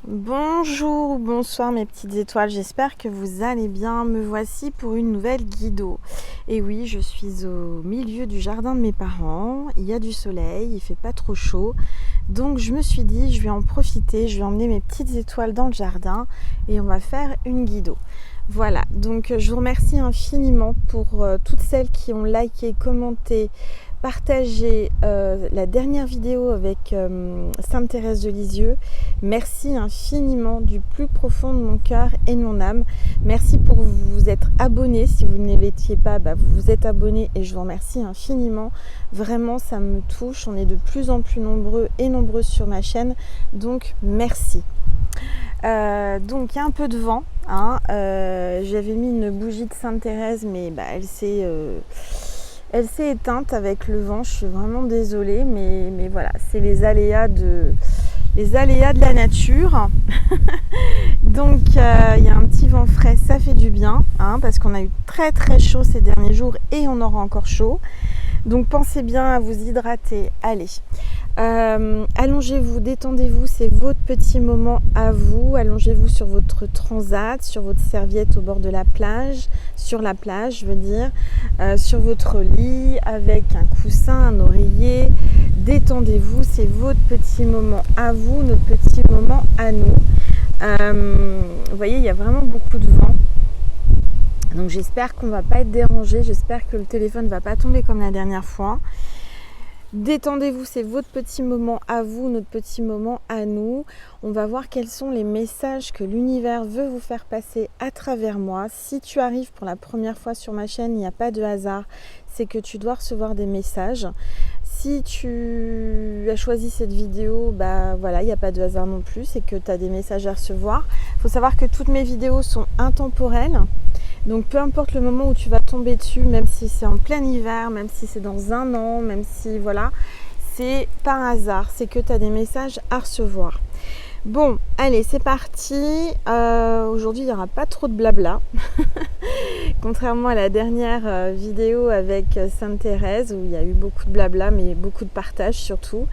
Bonjour ou bonsoir mes petites étoiles, j'espère que vous allez bien. Me voici pour une nouvelle guido. Et oui, je suis au milieu du jardin de mes parents, il y a du soleil, il fait pas trop chaud. Donc je me suis dit, je vais en profiter, je vais emmener mes petites étoiles dans le jardin et on va faire une guido. Voilà, donc je vous remercie infiniment pour toutes celles qui ont liké, commenté, partagé la dernière vidéo avec Sainte Thérèse de Lisieux. Merci infiniment du plus profond de mon cœur et de mon âme. Merci pour vous être abonné. Si vous ne l'étiez pas, vous vous êtes abonné et je vous remercie infiniment. Vraiment, ça me touche. On est de plus en plus nombreux et nombreuses sur ma chaîne. Donc, merci. Donc, il y a un peu de vent. J'avais mis une bougie de Sainte Thérèse, mais elle s'est éteinte avec le vent. Je suis vraiment désolée, mais voilà, c'est les aléas de la nature. Donc il y a un petit vent frais, ça fait du bien, parce qu'on a eu très très chaud ces derniers jours et on aura encore chaud. Donc pensez bien à vous hydrater. Allez, allongez-vous, détendez-vous, c'est votre petit moment à vous. Allongez-vous sur votre transat, sur votre serviette au bord de la plage, sur la plage je veux dire, sur votre lit avec un coussin, un oreiller. Détendez-vous, c'est votre petit moment à vous, notre petit moment à nous. Vous voyez, il y a vraiment beaucoup de vent. Donc j'espère qu'on ne va pas être dérangé, j'espère que le téléphone ne va pas tomber comme la dernière fois. Détendez-vous, c'est votre petit moment à vous, notre petit moment à nous. On va voir quels sont les messages que l'univers veut vous faire passer à travers moi. Si tu arrives pour la première fois sur ma chaîne, il n'y a pas de hasard, c'est que tu dois recevoir des messages. Si tu as choisi cette vidéo, voilà, il n'y a pas de hasard non plus, c'est que tu as des messages à recevoir. Il faut savoir que toutes mes vidéos sont intemporelles. Donc peu importe le moment où tu vas tomber dessus, même si c'est en plein hiver, même si c'est dans un an, même si voilà, c'est par hasard, c'est que tu as des messages à recevoir. Bon, allez, c'est parti. Aujourd'hui, il n'y aura pas trop de blabla. Contrairement à la dernière vidéo avec Sainte Thérèse, où il y a eu beaucoup de blabla, mais beaucoup de partage surtout.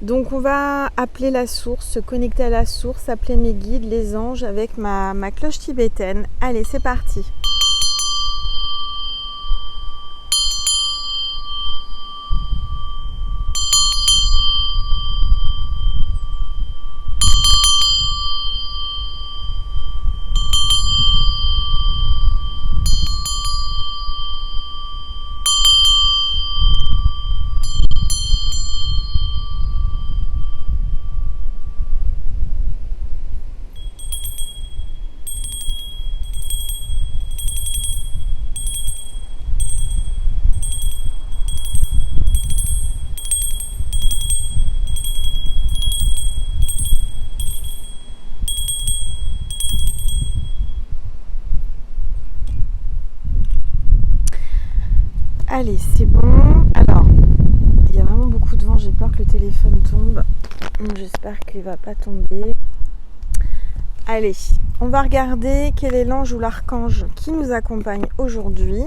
Donc on va appeler la source, se connecter à la source, appeler mes guides, les anges, avec ma cloche tibétaine. Allez, c'est parti. Allez, c'est bon. Alors, il y a vraiment beaucoup de vent, j'ai peur que le téléphone tombe. J'espère qu'il ne va pas tomber. Allez, on va regarder quel est l'ange ou l'archange qui nous accompagne aujourd'hui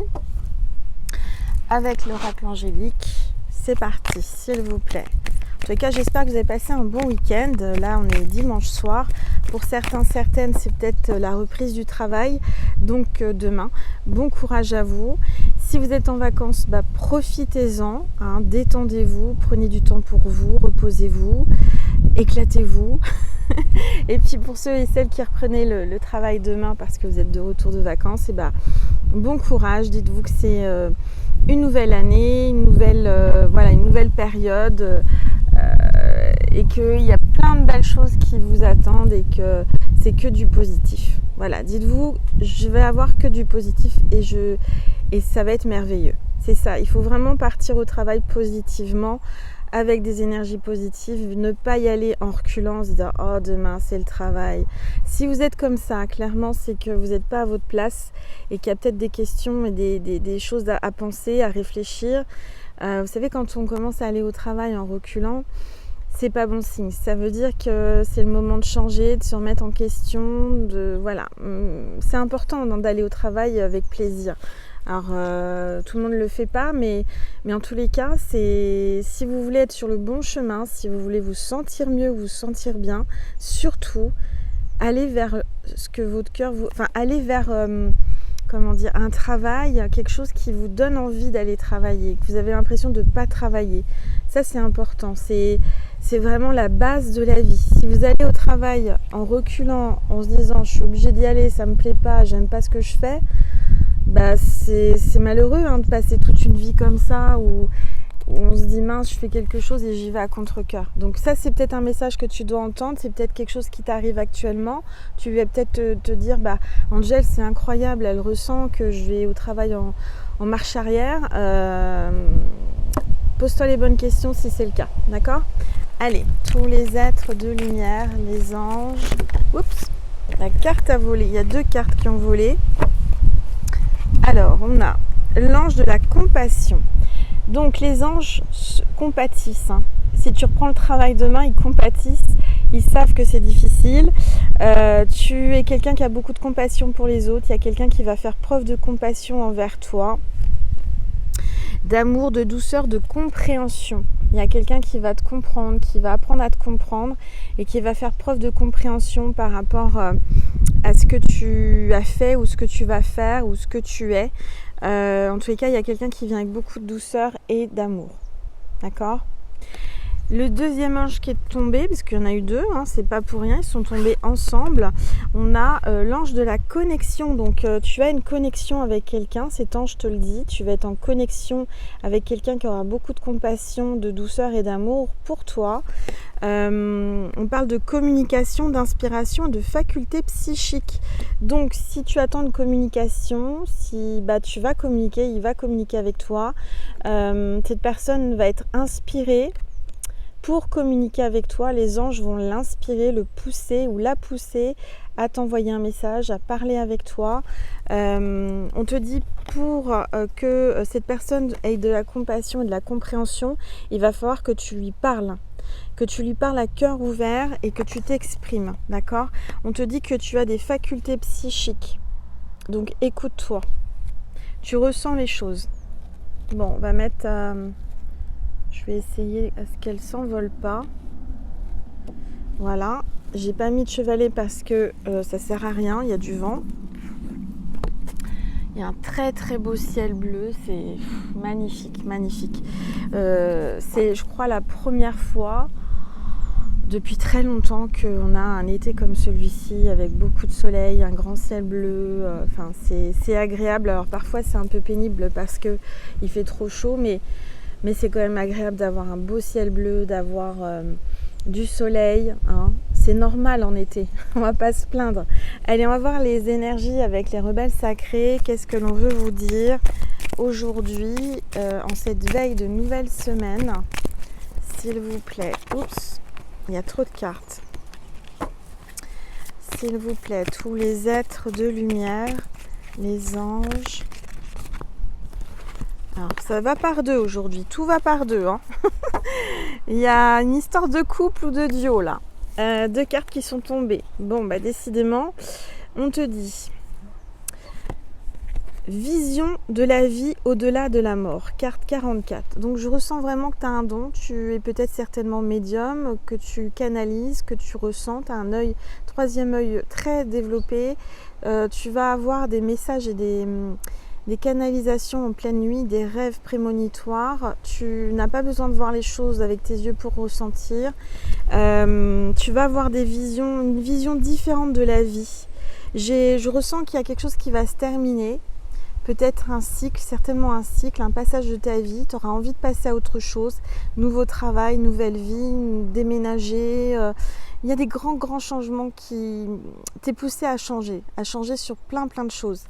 avec l'oracle angélique. C'est parti, s'il vous plaît. En tout cas, j'espère que vous avez passé un bon week-end. Là, on est dimanche soir. Pour certains, certaines, c'est peut-être la reprise du travail. Donc, demain, bon courage à vous. Si vous êtes en vacances, profitez-en. Détendez-vous, prenez du temps pour vous, reposez-vous, éclatez-vous. Et puis, pour ceux et celles qui reprenaient le travail demain parce que vous êtes de retour de vacances, bon courage. Dites-vous que c'est une nouvelle année, une nouvelle période. Et qu'il y a plein de belles choses qui vous attendent et que c'est que du positif. Voilà, dites-vous, je vais avoir que du positif et ça va être merveilleux. C'est ça, il faut vraiment partir au travail positivement, avec des énergies positives, ne pas y aller en reculant, se dire « Oh, demain, c'est le travail ». Si vous êtes comme ça, clairement, c'est que vous n'êtes pas à votre place et qu'il y a peut-être des questions et des choses à penser, à réfléchir. Vous savez, quand on commence à aller au travail en reculant, c'est pas bon signe. Ça veut dire que c'est le moment de changer, de se remettre en question, voilà. C'est important d'aller au travail avec plaisir. Alors tout le monde ne le fait pas, mais en tous les cas, c'est si vous voulez être sur le bon chemin, si vous voulez vous sentir mieux, vous sentir bien, surtout allez vers ce que votre cœur vous... Enfin, allez vers comment dire, un travail, quelque chose qui vous donne envie d'aller travailler, que vous avez l'impression de ne pas travailler. Ça, c'est important. C'est vraiment la base de la vie. Si vous allez au travail en reculant, en se disant « je suis obligée d'y aller, ça me plaît pas, j'aime pas ce que je fais », bah c'est malheureux de passer toute une vie comme ça où on se dit mince, je fais quelque chose et j'y vais à contre-cœur. Donc ça, c'est peut-être un message que tu dois entendre, c'est peut-être quelque chose qui t'arrive actuellement. Tu vas peut-être te dire, Angel, c'est incroyable, elle ressent que je vais au travail en marche arrière. Pose-toi les bonnes questions si c'est le cas, d'accord ? Allez, tous les êtres de lumière, les anges. Oups, la carte a volé, il y a 2 cartes qui ont volé. Alors, on a l'ange de la compassion. Donc les anges compatissent. Si tu reprends le travail demain, ils compatissent. Ils savent que c'est difficile. Tu es quelqu'un qui a beaucoup de compassion pour les autres. Il y a quelqu'un qui va faire preuve de compassion envers toi. D'amour, de douceur, de compréhension. Il y a quelqu'un qui va te comprendre, qui va apprendre à te comprendre et qui va faire preuve de compréhension par rapport à ce que tu as fait ou ce que tu vas faire ou ce que tu es. En tous les cas, il y a quelqu'un qui vient avec beaucoup de douceur et d'amour. D'accord ? Le deuxième ange qui est tombé, parce qu'il y en a eu 2, c'est pas pour rien, ils sont tombés ensemble. On a l'ange de la connexion. Donc tu as une connexion avec quelqu'un, cet ange te le dit. Tu vas être en connexion avec quelqu'un qui aura beaucoup de compassion, de douceur et d'amour pour toi. On parle de communication, d'inspiration et de faculté psychique. Donc si tu attends une communication, si tu vas communiquer, il va communiquer avec toi. Cette personne va être inspirée pour communiquer avec toi. Les anges vont l'inspirer, le pousser ou la pousser à t'envoyer un message, à parler avec toi. On te dit pour que cette personne ait de la compassion et de la compréhension, il va falloir que tu lui parles. Que tu lui parles à cœur ouvert et que tu t'exprimes, d'accord ? On te dit que tu as des facultés psychiques. Donc écoute-toi. Tu ressens les choses. Bon, on va mettre... je vais essayer à ce qu'elle ne s'envole pas. Voilà. J'ai pas mis de chevalet parce que ça sert à rien. Il y a du vent. Il y a un très très beau ciel bleu. C'est magnifique, magnifique. C'est, je crois, la première fois depuis très longtemps qu'on a un été comme celui-ci avec beaucoup de soleil, un grand ciel bleu. Enfin, c'est agréable. Alors parfois c'est un peu pénible parce que il fait trop chaud, mais c'est quand même agréable d'avoir un beau ciel bleu, d'avoir du soleil. C'est normal en été, on va pas se plaindre. Allez, on va voir les énergies avec les rebelles sacrés. Qu'est-ce que l'on veut vous dire aujourd'hui, en cette veille de nouvelle semaine, s'il vous plaît. Oups, il y a trop de cartes. S'il vous plaît, tous les êtres de lumière, les anges. Alors, ça va par 2 aujourd'hui, tout va par 2. Il y a une histoire de couple ou de duo là. 2 cartes qui sont tombées. Bon, décidément, on te dit vision de la vie au-delà de la mort, carte 44. Donc je ressens vraiment que tu as un don, tu es peut-être certainement médium, que tu canalises, que tu ressens, tu as un œil, 3e œil très développé. Tu vas avoir des messages et des canalisations en pleine nuit, des rêves prémonitoires. Tu n'as pas besoin de voir les choses avec tes yeux pour ressentir. Tu vas avoir une vision différente de la vie. Je ressens qu'il y a quelque chose qui va se terminer. Peut-être un cycle, certainement un cycle, un passage de ta vie. Tu auras envie de passer à autre chose. Nouveau travail, nouvelle vie, déménager. Il y a des grands changements qui t'es poussé à changer sur plein de choses.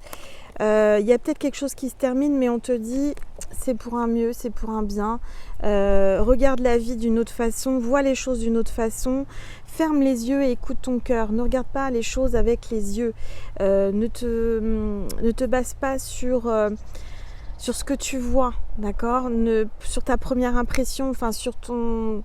Il y a peut-être quelque chose qui se termine, mais on te dit c'est pour un mieux, c'est pour un bien. Regarde la vie d'une autre façon, vois les choses d'une autre façon. Ferme les yeux et écoute ton cœur. Ne regarde pas les choses avec les yeux. Ne te base pas sur ce que tu vois, d'accord ? Sur ta première impression, enfin sur ton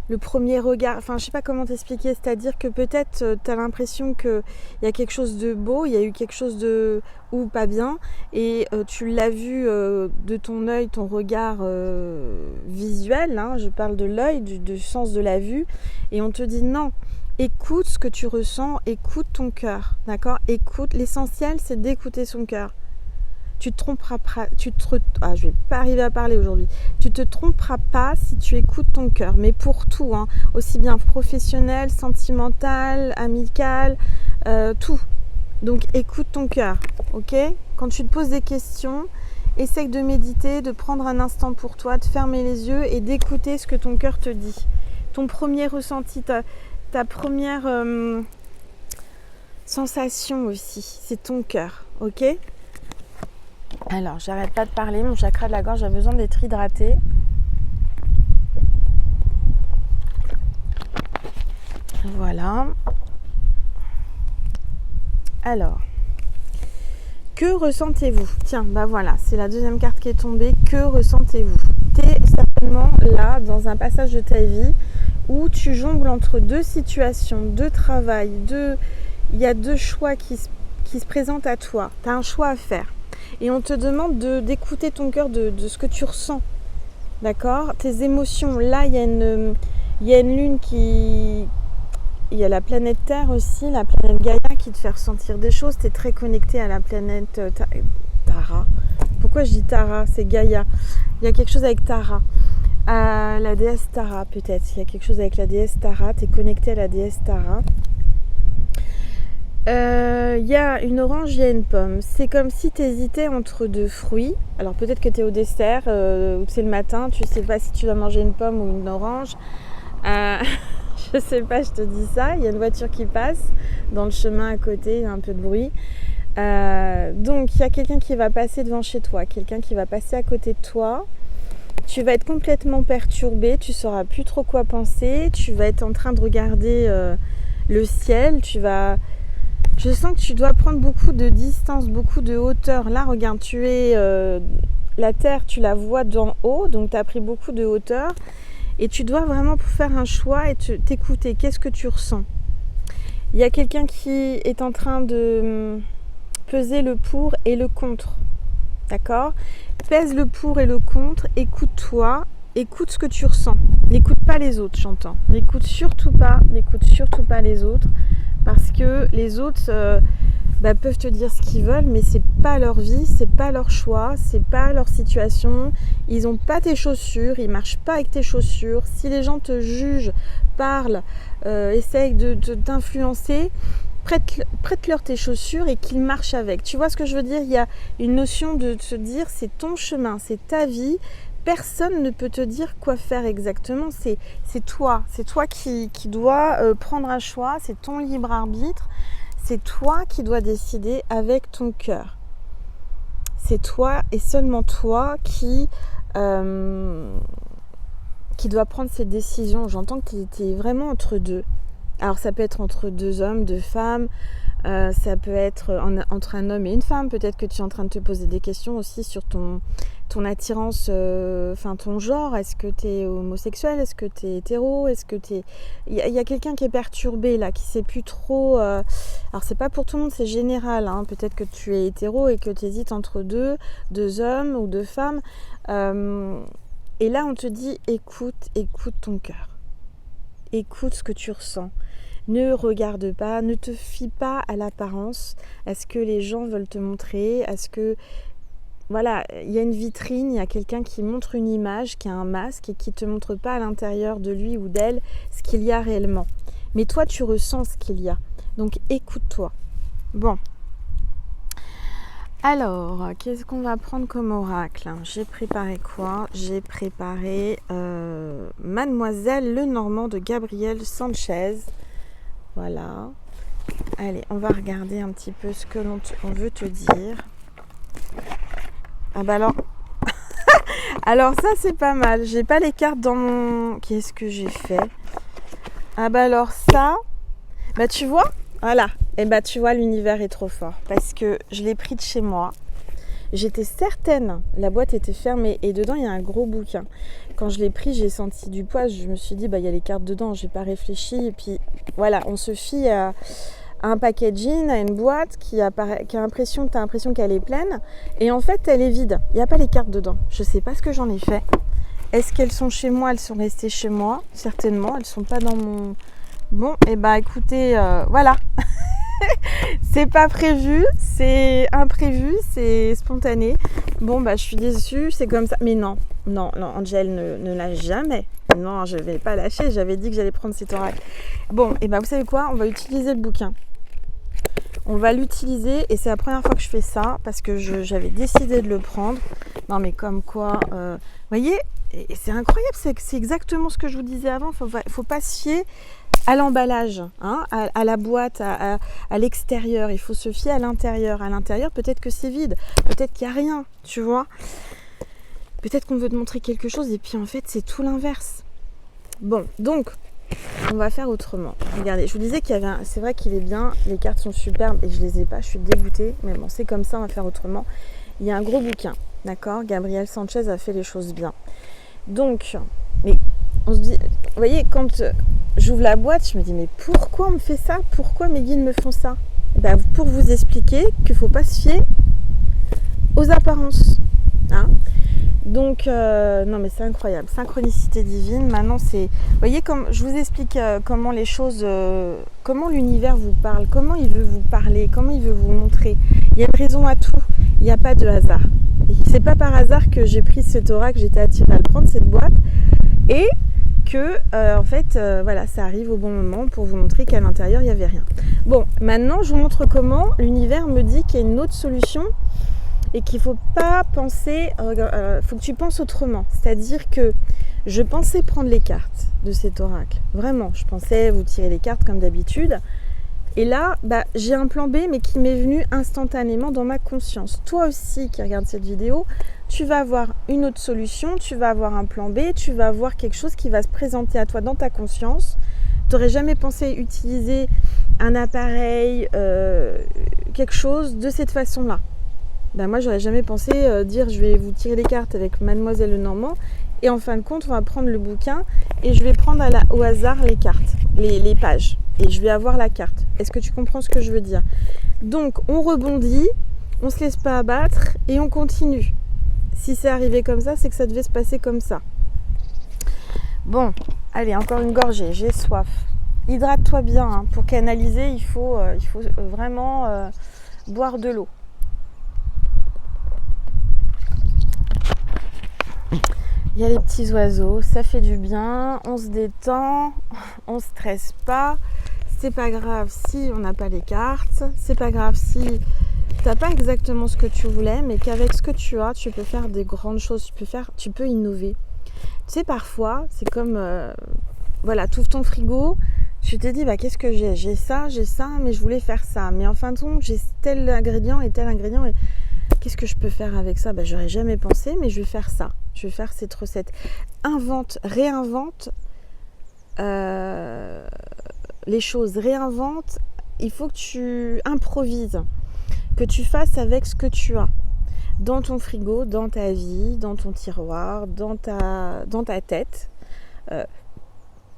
le premier regard, enfin je sais pas comment t'expliquer, c'est-à-dire que peut-être tu as l'impression qu'il y a quelque chose de beau, il y a eu quelque chose de ou pas bien, et tu l'as vu de ton œil, ton regard visuel, hein, je parle de l'œil, du sens de la vue, et on te dit non, écoute ce que tu ressens, écoute ton cœur, d'accord? Écoute, l'essentiel c'est d'écouter son cœur. Tu te tromperas pas, je vais pas arriver à parler aujourd'hui. Tu te tromperas pas si tu écoutes ton cœur, mais pour tout, hein, aussi bien professionnel, sentimental, amical, tout. Donc écoute ton cœur, ok? Quand tu te poses des questions, essaye de méditer, de prendre un instant pour toi, de fermer les yeux et d'écouter ce que ton cœur te dit. Ton premier ressenti, ta première sensation aussi, c'est ton cœur, ok? Alors, j'arrête pas de parler, mon chakra de la gorge a besoin d'être hydraté. Voilà. Alors, que ressentez-vous? Tiens, bah voilà, c'est la deuxième carte qui est tombée. Que ressentez-vous? Tu es certainement là, dans un passage de ta vie où tu jongles entre deux situations, deux travail, il y a deux choix qui se présentent à toi. Tu as un choix à faire. Et on te demande d'écouter ton cœur, de ce que tu ressens, d'accord? Tes émotions, là il y a une lune il y a la planète Terre aussi, la planète Gaïa qui te fait ressentir des choses, tu es très connecté à la planète Tara. Pourquoi je dis Tara? C'est Gaïa. Il y a quelque chose avec Tara. La déesse Tara peut-être, il y a quelque chose avec la déesse Tara, tu es connecté à la déesse Tara. Il y a une orange, il y a une pomme. C'est comme si tu hésitais entre deux fruits. Alors peut-être que tu es au dessert ou c'est le matin, tu sais pas si tu dois manger une pomme ou une orange. Je sais pas, je te dis ça. Il y a une voiture qui passe dans le chemin à côté, il y a un peu de bruit. Donc il y a quelqu'un qui va passer devant chez toi, quelqu'un qui va passer à côté de toi. Tu vas être complètement perturbé, tu sauras plus trop quoi penser. Tu vas être en train de regarder le ciel, je sens que tu dois prendre beaucoup de distance, beaucoup de hauteur. Là, regarde, la terre, tu la vois d'en haut, donc tu as pris beaucoup de hauteur. Et tu dois vraiment faire un choix et t'écouter. Qu'est-ce que tu ressens? Il y a quelqu'un qui est en train de peser le pour et le contre. D'accord? Pèse le pour et le contre, écoute-toi, écoute ce que tu ressens. N'écoute pas les autres, j'entends. N'écoute surtout pas les autres. Parce que les autres peuvent te dire ce qu'ils veulent, mais c'est pas leur vie, c'est pas leur choix, c'est pas leur situation. Ils n'ont pas tes chaussures, ils marchent pas avec tes chaussures. Si les gens te jugent, parlent, essayent de t'influencer, prête-leur tes chaussures et qu'ils marchent avec. Tu vois ce que je veux dire? Il y a une notion de se dire c'est ton chemin, c'est ta vie. Personne ne peut te dire quoi faire exactement, c'est toi qui dois prendre un choix, c'est ton libre arbitre, c'est toi qui dois décider avec ton cœur. C'est toi et seulement toi qui dois prendre ces décisions. J'entends que tu es vraiment entre deux. Alors ça peut être entre deux hommes, deux femmes, ça peut être entre un homme et une femme. Peut-être que tu es en train de te poser des questions aussi sur ton attirance, ton genre. Est-ce que tu es homosexuel? Est-ce que tu es hétéro? Est-ce que il y a quelqu'un qui est perturbé là, qui sait plus trop. Alors c'est pas pour tout le monde, c'est général. Hein. Peut-être que tu es hétéro et que tu hésites entre deux hommes ou deux femmes. Et là on te dit écoute ton cœur. Écoute ce que tu ressens. Ne regarde pas, ne te fie pas à l'apparence, à ce que les gens veulent te montrer, à ce que... Voilà, il y a une vitrine, il y a quelqu'un qui montre une image, qui a un masque et qui ne te montre pas à l'intérieur de lui ou d'elle ce qu'il y a réellement. Mais toi, tu ressens ce qu'il y a. Donc, écoute-toi. Bon. Alors, qu'est-ce qu'on va prendre comme oracle? J'ai préparé quoi? J'ai préparé Mademoiselle Lenormand de Gabriel Sanchez. Voilà. Allez, on va regarder un petit peu ce que on veut te dire. Ah bah alors... alors ça, c'est pas mal. J'ai pas les cartes dans mon... Qu'est-ce que j'ai fait? Ah bah alors ça... Bah tu vois? Voilà. Et bah tu vois, l'univers est trop fort. Parce que je l'ai pris de chez moi. J'étais certaine, la boîte était fermée et dedans il y a un gros bouquin. Quand je l'ai pris, j'ai senti du poids, je me suis dit il y a les cartes dedans, j'ai pas réfléchi. Et puis voilà, on se fie à un packaging, à une boîte qui a l'impression, t'as l'impression qu'elle est pleine et en fait elle est vide. Il n'y a pas les cartes dedans. Je sais pas ce que j'en ai fait. Est-ce qu'elles sont chez moi? Elles sont restées chez moi, certainement. Elles sont pas dans mon... Bon, et écoutez, voilà. C'est pas prévu, c'est imprévu, c'est spontané. Bon, je suis déçue, c'est comme ça. Mais non, Angel ne lâche jamais. Non, je vais pas lâcher, j'avais dit que j'allais prendre cet oracle. Bon, vous savez quoi? On va utiliser le bouquin. On va l'utiliser et c'est la première fois que je fais ça parce que j'avais décidé de le prendre. Non, mais comme quoi, vous voyez, et c'est incroyable, c'est exactement ce que je vous disais avant. Faut pas se fier à l'emballage, hein, à la boîte, à l'extérieur. Il faut se fier à l'intérieur. À l'intérieur, peut-être que c'est vide, peut-être qu'il n'y a rien, tu vois. Peut-être qu'on veut te montrer quelque chose et puis en fait, c'est tout l'inverse. Bon, donc, on va faire autrement. Regardez, je vous disais qu'il y avait c'est vrai qu'il est bien, les cartes sont superbes et je les ai pas, je suis dégoûtée. Mais bon, c'est comme ça, on va faire autrement. Il y a un gros bouquin, d'accord? Gabriel Sanchez a fait les choses bien. Donc, mais on se dit, vous voyez, quand j'ouvre la boîte, je me dis, mais pourquoi on me fait ça? Pourquoi mes guides me font ça? Pour vous expliquer qu'il ne faut pas se fier aux apparences. Hein? Donc, non mais c'est incroyable. Synchronicité divine, maintenant c'est... Vous voyez, comme je vous explique comment les choses... comment l'univers vous parle, comment il veut vous parler, comment il veut vous montrer. Il y a une raison à tout, il n'y a pas de hasard. Et c'est pas par hasard que j'ai pris cet oracle, j'étais attirée à le prendre, cette boîte. Et que, en fait, voilà, ça arrive au bon moment pour vous montrer qu'à l'intérieur, il n'y avait rien. Bon, maintenant, je vous montre comment l'univers me dit qu'il y a une autre solution et qu'il ne faut pas penser, faut que tu penses autrement. C'est-à-dire que je pensais prendre les cartes de cet oracle. Vraiment, je pensais vous tirer les cartes comme d'habitude. Et là, j'ai un plan B, mais qui m'est venu instantanément dans ma conscience. Toi aussi qui regarde cette vidéo, tu vas avoir une autre solution, tu vas avoir un plan B, tu vas avoir quelque chose qui va se présenter à toi dans ta conscience. Tu n'aurais jamais pensé utiliser un appareil, quelque chose de cette façon-là. Moi, j'aurais jamais pensé dire je vais vous tirer les cartes avec Mademoiselle Lenormand et en fin de compte, on va prendre le bouquin et je vais prendre au hasard les cartes, les pages et je vais avoir la carte. Est-ce que tu comprends ce que je veux dire? Donc, on rebondit, on se laisse pas abattre et on continue. Si c'est arrivé comme ça, c'est que ça devait se passer comme ça. Bon, allez, encore une gorgée, j'ai soif. Hydrate-toi bien, hein. Pour canaliser, il faut vraiment boire de l'eau. Il y a les petits oiseaux, ça fait du bien, on se détend, on stresse pas. C'est pas grave si on n'a pas les cartes, c'est pas grave si t'as pas exactement ce que tu voulais, mais qu'avec ce que tu as, tu peux faire des grandes choses, tu peux innover. Tu sais, parfois, c'est comme, voilà, tu ouvres ton frigo, tu te dis, qu'est-ce que j'ai? J'ai ça, mais je voulais faire ça. Mais en fin de compte, j'ai tel ingrédient et tel ingrédient. Et qu'est-ce que je peux faire avec ça? J'aurais jamais pensé, mais je vais faire ça. Je vais faire cette recette. Invente, réinvente les choses. Réinvente. Il faut que tu improvises. Que tu fasses avec ce que tu as. Dans ton frigo, dans ta vie, dans ton tiroir, dans ta tête.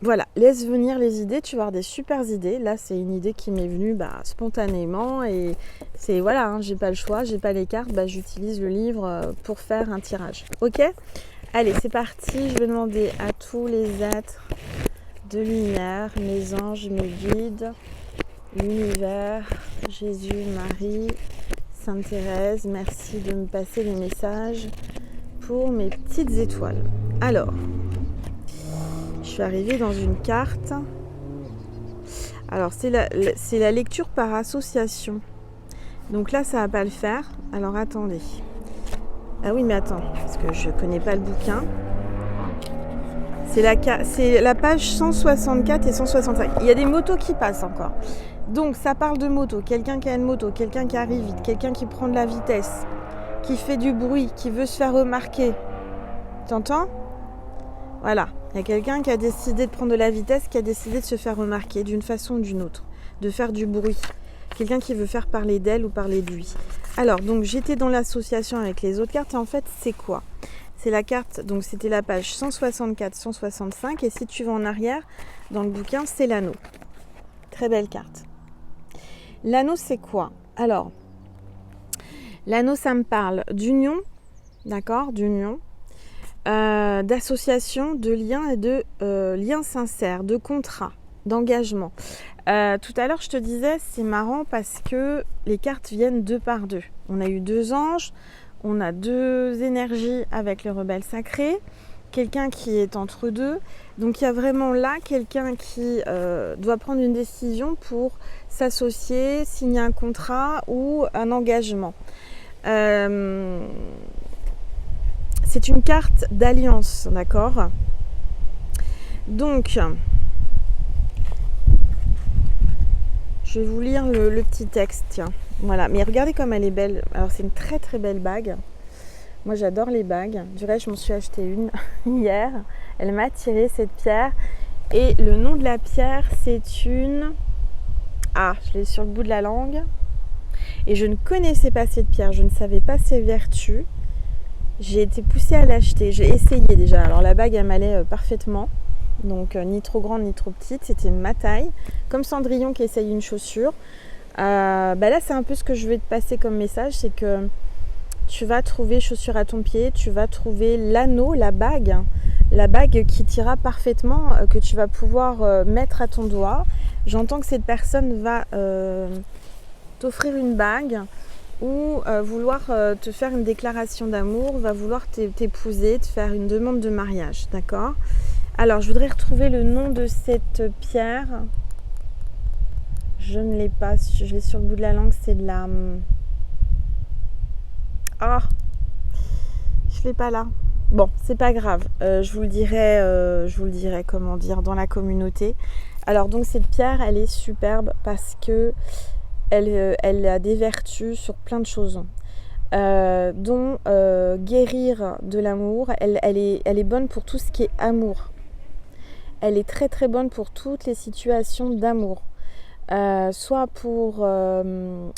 Voilà, laisse venir les idées, tu vas avoir des super idées. Là, c'est une idée qui m'est venue spontanément et c'est voilà, hein, j'ai pas le choix, j'ai pas les cartes, j'utilise le livre pour faire un tirage. Ok? Allez, c'est parti. Je vais demander à tous les êtres de lumière, mes anges, mes guides, l'univers, Jésus, Marie, Sainte Thérèse, merci de me passer les messages pour mes petites étoiles. Alors, je suis arrivée dans une carte. Alors, c'est la lecture par association. Donc là, ça va pas le faire. Alors, attendez. Ah oui, mais attends, parce que je connais pas le bouquin. C'est la page 164 et 165. Il y a des motos qui passent encore. Donc, ça parle de moto. Quelqu'un qui a une moto, quelqu'un qui arrive vite, quelqu'un qui prend de la vitesse, qui fait du bruit, qui veut se faire remarquer. T'entends ? Voilà. Il y a quelqu'un qui a décidé de prendre de la vitesse, qui a décidé de se faire remarquer d'une façon ou d'une autre, de faire du bruit. Quelqu'un qui veut faire parler d'elle ou parler de lui. Alors, donc j'étais dans l'association avec les autres cartes et en fait, c'est quoi? C'est la carte, donc c'était la page 164, 165 et si tu vas en arrière, dans le bouquin, c'est l'anneau. Très belle carte. L'anneau, c'est quoi? Alors, l'anneau, ça me parle d'union, d'accord? D'union, d'association, de liens et de liens sincères, de contrats, d'engagement. Tout à l'heure, je te disais, c'est marrant parce que les cartes viennent deux par deux. On a eu deux anges, on a deux énergies avec le rebelle sacré, quelqu'un qui est entre deux. Donc il y a vraiment là quelqu'un qui doit prendre une décision pour s'associer, signer un contrat ou un engagement. C'est une carte d'alliance, d'accord? Donc, je vais vous lire le petit texte, tiens. Voilà, mais regardez comme elle est belle. Alors, c'est une très très belle bague. Moi, j'adore les bagues. Du reste, je m'en suis acheté une hier. Elle m'a attiré cette pierre. Et le nom de la pierre, c'est une... Ah, je l'ai sur le bout de la langue. Et je ne connaissais pas cette pierre. Je ne savais pas ses vertus. J'ai été poussée à l'acheter. J'ai essayé déjà. Alors, la bague, elle m'allait parfaitement. Donc ni trop grande ni trop petite, c'était ma taille, comme Cendrillon qui essaye une chaussure. Là c'est un peu ce que je vais te passer comme message, c'est que tu vas trouver chaussure à ton pied, tu vas trouver l'anneau, la bague qui t'ira parfaitement, que tu vas pouvoir mettre à ton doigt. J'entends que cette personne va t'offrir une bague ou vouloir te faire une déclaration d'amour, va vouloir t'épouser, te faire une demande de mariage, d'accord ? Alors, je voudrais retrouver le nom de cette pierre. Je ne l'ai pas. Je l'ai sur le bout de la langue. C'est de la... Ah, je ne l'ai pas là. Bon, c'est pas grave. Je vous le dirai, comment dire, dans la communauté. Alors, donc, cette pierre, elle est superbe parce que elle a des vertus sur plein de choses. Dont guérir de l'amour. Elle est bonne pour tout ce qui est amour. Elle est très très bonne pour toutes les situations d'amour, soit pour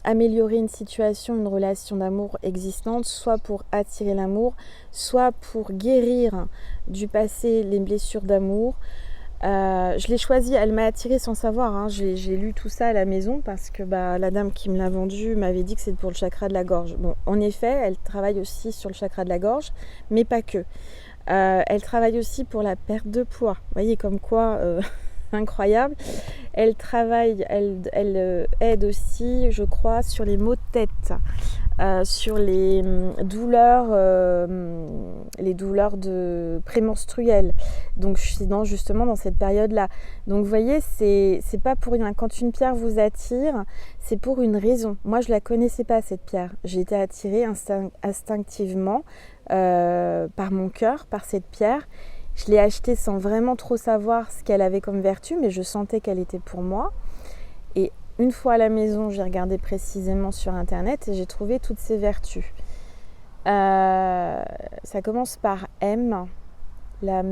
améliorer une situation, une relation d'amour existante, soit pour attirer l'amour, soit pour guérir du passé les blessures d'amour. Je l'ai choisie, elle m'a attirée sans savoir, hein. J'ai lu tout ça à la maison parce que la dame qui me l'a vendue m'avait dit que c'est pour le chakra de la gorge. Bon, en effet, elle travaille aussi sur le chakra de la gorge, mais pas que. Elle travaille aussi pour la perte de poids. Vous voyez comme quoi, incroyable. Elle travaille, elle aide aussi, je crois, sur les maux de tête, sur les douleurs de prémenstruelles. Donc je suis justement dans cette période-là. Donc vous voyez, c'est pas pour rien. Quand une pierre vous attire, c'est pour une raison. Moi, je la connaissais pas cette pierre. J'ai été attirée instinctivement par mon cœur, par cette pierre. Je l'ai achetée sans vraiment trop savoir ce qu'elle avait comme vertu, mais je sentais qu'elle était pour moi. Et une fois à la maison, j'ai regardé précisément sur internet et j'ai trouvé toutes ses vertus. Ça commence par M. La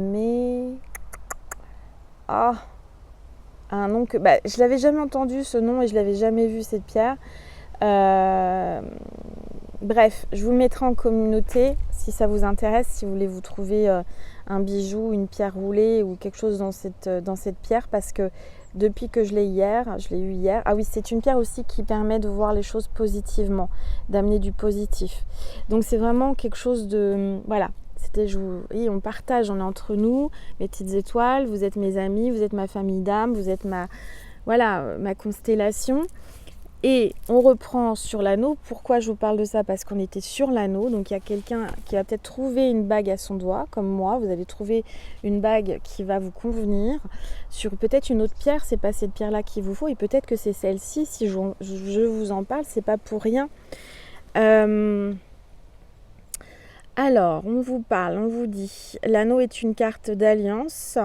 un nom que... je l'avais jamais entendu ce nom et je l'avais jamais vu cette pierre. Bref, je vous le mettrai en communauté si ça vous intéresse, si vous voulez vous trouver un bijou, une pierre roulée ou quelque chose dans cette pierre, parce que depuis que je l'ai eu hier. Ah oui, c'est une pierre aussi qui permet de voir les choses positivement, d'amener du positif. Donc c'est vraiment quelque chose de... Voilà, on partage, on est entre nous, mes petites étoiles, vous êtes mes amis, vous êtes ma famille d'âme, vous êtes ma constellation. Et on reprend sur l'anneau. Pourquoi je vous parle de ça? Parce qu'on était sur l'anneau. Donc il y a quelqu'un qui va peut-être trouver une bague à son doigt, comme moi. Vous allez trouver une bague qui va vous convenir. Sur peut-être une autre pierre, c'est pas cette pierre-là qu'il vous faut. Et peut-être que c'est celle-ci. Si je vous en parle, c'est pas pour rien. Alors, on vous dit, l'anneau est une carte d'alliance.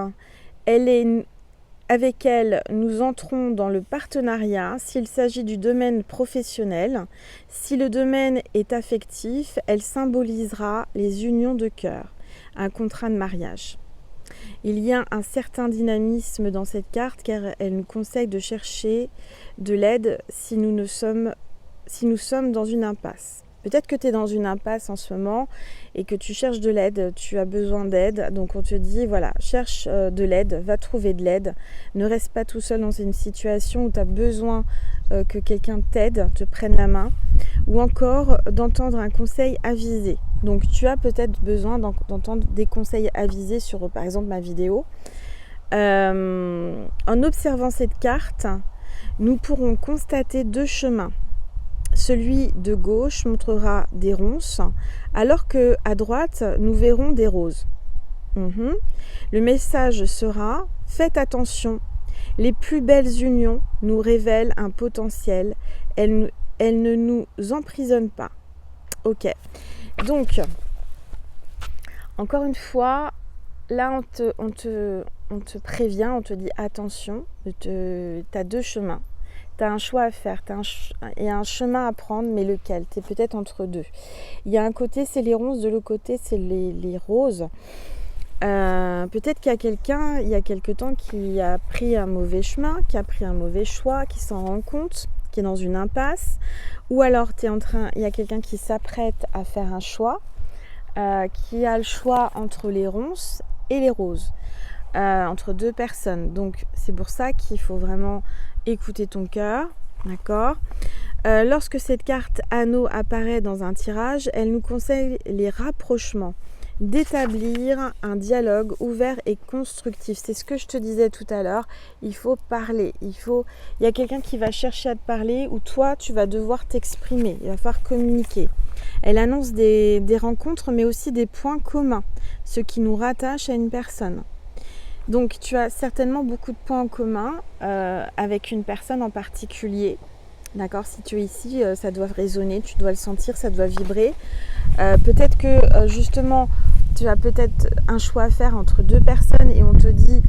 Avec elle, nous entrons dans le partenariat s'il s'agit du domaine professionnel. Si le domaine est affectif, elle symbolisera les unions de cœur, un contrat de mariage. Il y a un certain dynamisme dans cette carte car elle nous conseille de chercher de l'aide si nous ne sommes si nous sommes dans une impasse. Peut-être que tu es dans une impasse en ce moment et que tu cherches de l'aide, tu as besoin d'aide. Donc on te dit, voilà, cherche de l'aide, va trouver de l'aide. Ne reste pas tout seul dans une situation où tu as besoin que quelqu'un t'aide, te prenne la main. Ou encore d'entendre un conseil avisé. Donc tu as peut-être besoin d'entendre des conseils avisés sur, par exemple, ma vidéo. En observant cette carte, nous pourrons constater 2 chemins. Celui de gauche montrera des ronces, alors que à droite, nous verrons des roses. Le message sera « Faites attention, les plus belles unions nous révèlent un potentiel, elles ne nous emprisonnent pas. » Ok, donc, encore une fois, là on te prévient, on te dit attention, tu as 2 chemins. Tu as un choix à faire, il y a un chemin à prendre, mais lequel? Tu es peut-être entre 2. Il y a un côté, c'est les ronces, de l'autre côté, c'est les roses. Peut-être qu'il y a quelque temps, qui a pris un mauvais chemin, qui a pris un mauvais choix, qui s'en rend compte, qui est dans une impasse. Ou alors, il y a quelqu'un qui s'apprête à faire un choix, qui a le choix entre les ronces et les roses. Entre 2 personnes. Donc, c'est pour ça qu'il faut vraiment écouter ton cœur, d'accord ? Lorsque cette carte anneau apparaît dans un tirage, elle nous conseille les rapprochements, d'établir un dialogue ouvert et constructif. C'est ce que je te disais tout à l'heure, il faut parler, il y a quelqu'un qui va chercher à te parler ou toi tu vas devoir t'exprimer, il va falloir communiquer. Elle annonce des rencontres mais aussi des points communs, ce qui nous rattache à une personne. Donc tu as certainement beaucoup de points en commun avec une personne en particulier. D'accord, si tu es ici, ça doit résonner, tu dois le sentir, ça doit vibrer. Peut-être que justement, tu as peut-être un choix à faire entre 2 personnes et on te dit,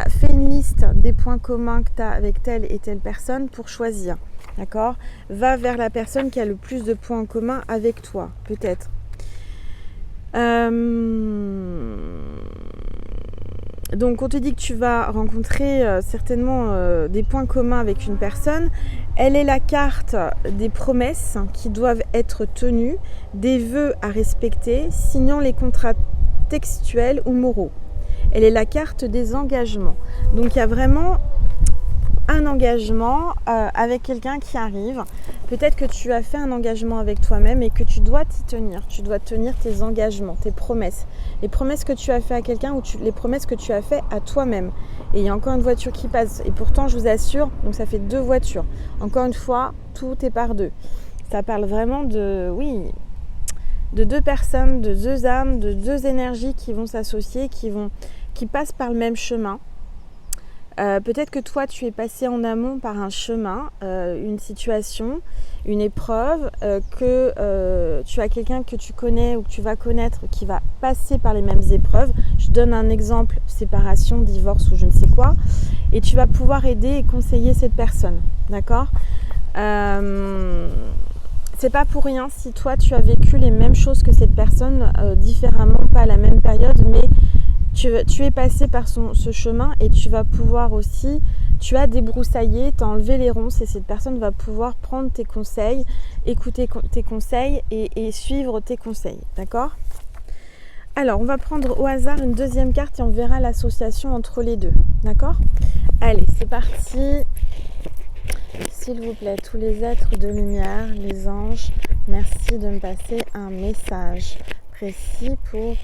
fais une liste des points communs que tu as avec telle et telle personne pour choisir. D'accord ? Va vers la personne qui a le plus de points en commun avec toi, peut-être. Donc on te dit que tu vas rencontrer certainement des points communs avec une personne. Elle est la carte des promesses qui doivent être tenues, des vœux à respecter, signant les contrats textuels ou moraux. Elle est la carte des engagements. Donc il y a vraiment un engagement avec quelqu'un qui arrive. Peut-être que tu as fait un engagement avec toi-même et que tu dois t'y tenir. Tu dois tenir tes engagements, tes promesses. Les promesses que tu as fait à quelqu'un ou les promesses que tu as fait à toi-même. Et il y a encore une voiture qui passe. Et pourtant, je vous assure, donc ça fait 2 voitures. Encore une fois, tout est par 2. Ça parle vraiment de 2 personnes, de 2 âmes, de 2 énergies qui vont s'associer, qui passent par le même chemin. Peut-être que toi tu es passé en amont par un chemin, une situation, une épreuve, que tu as quelqu'un que tu connais ou que tu vas connaître qui va passer par les mêmes épreuves. Je donne un exemple, séparation, divorce ou je ne sais quoi, et tu vas pouvoir aider et conseiller cette personne, d'accord ? C'est pas pour rien si toi tu as vécu les mêmes choses que cette personne, différemment, pas à la même période, mais tu es passé par ce chemin et tu vas pouvoir aussi, tu as débroussaillé, tu as enlevé les ronces et cette personne va pouvoir prendre tes conseils, écouter tes conseils et suivre tes conseils, d'accord ? Alors, on va prendre au hasard une 2e carte et on verra l'association entre les 2, d'accord ? Allez, c'est parti. S'il vous plaît, tous les êtres de lumière, les anges, merci de me passer un message précis pour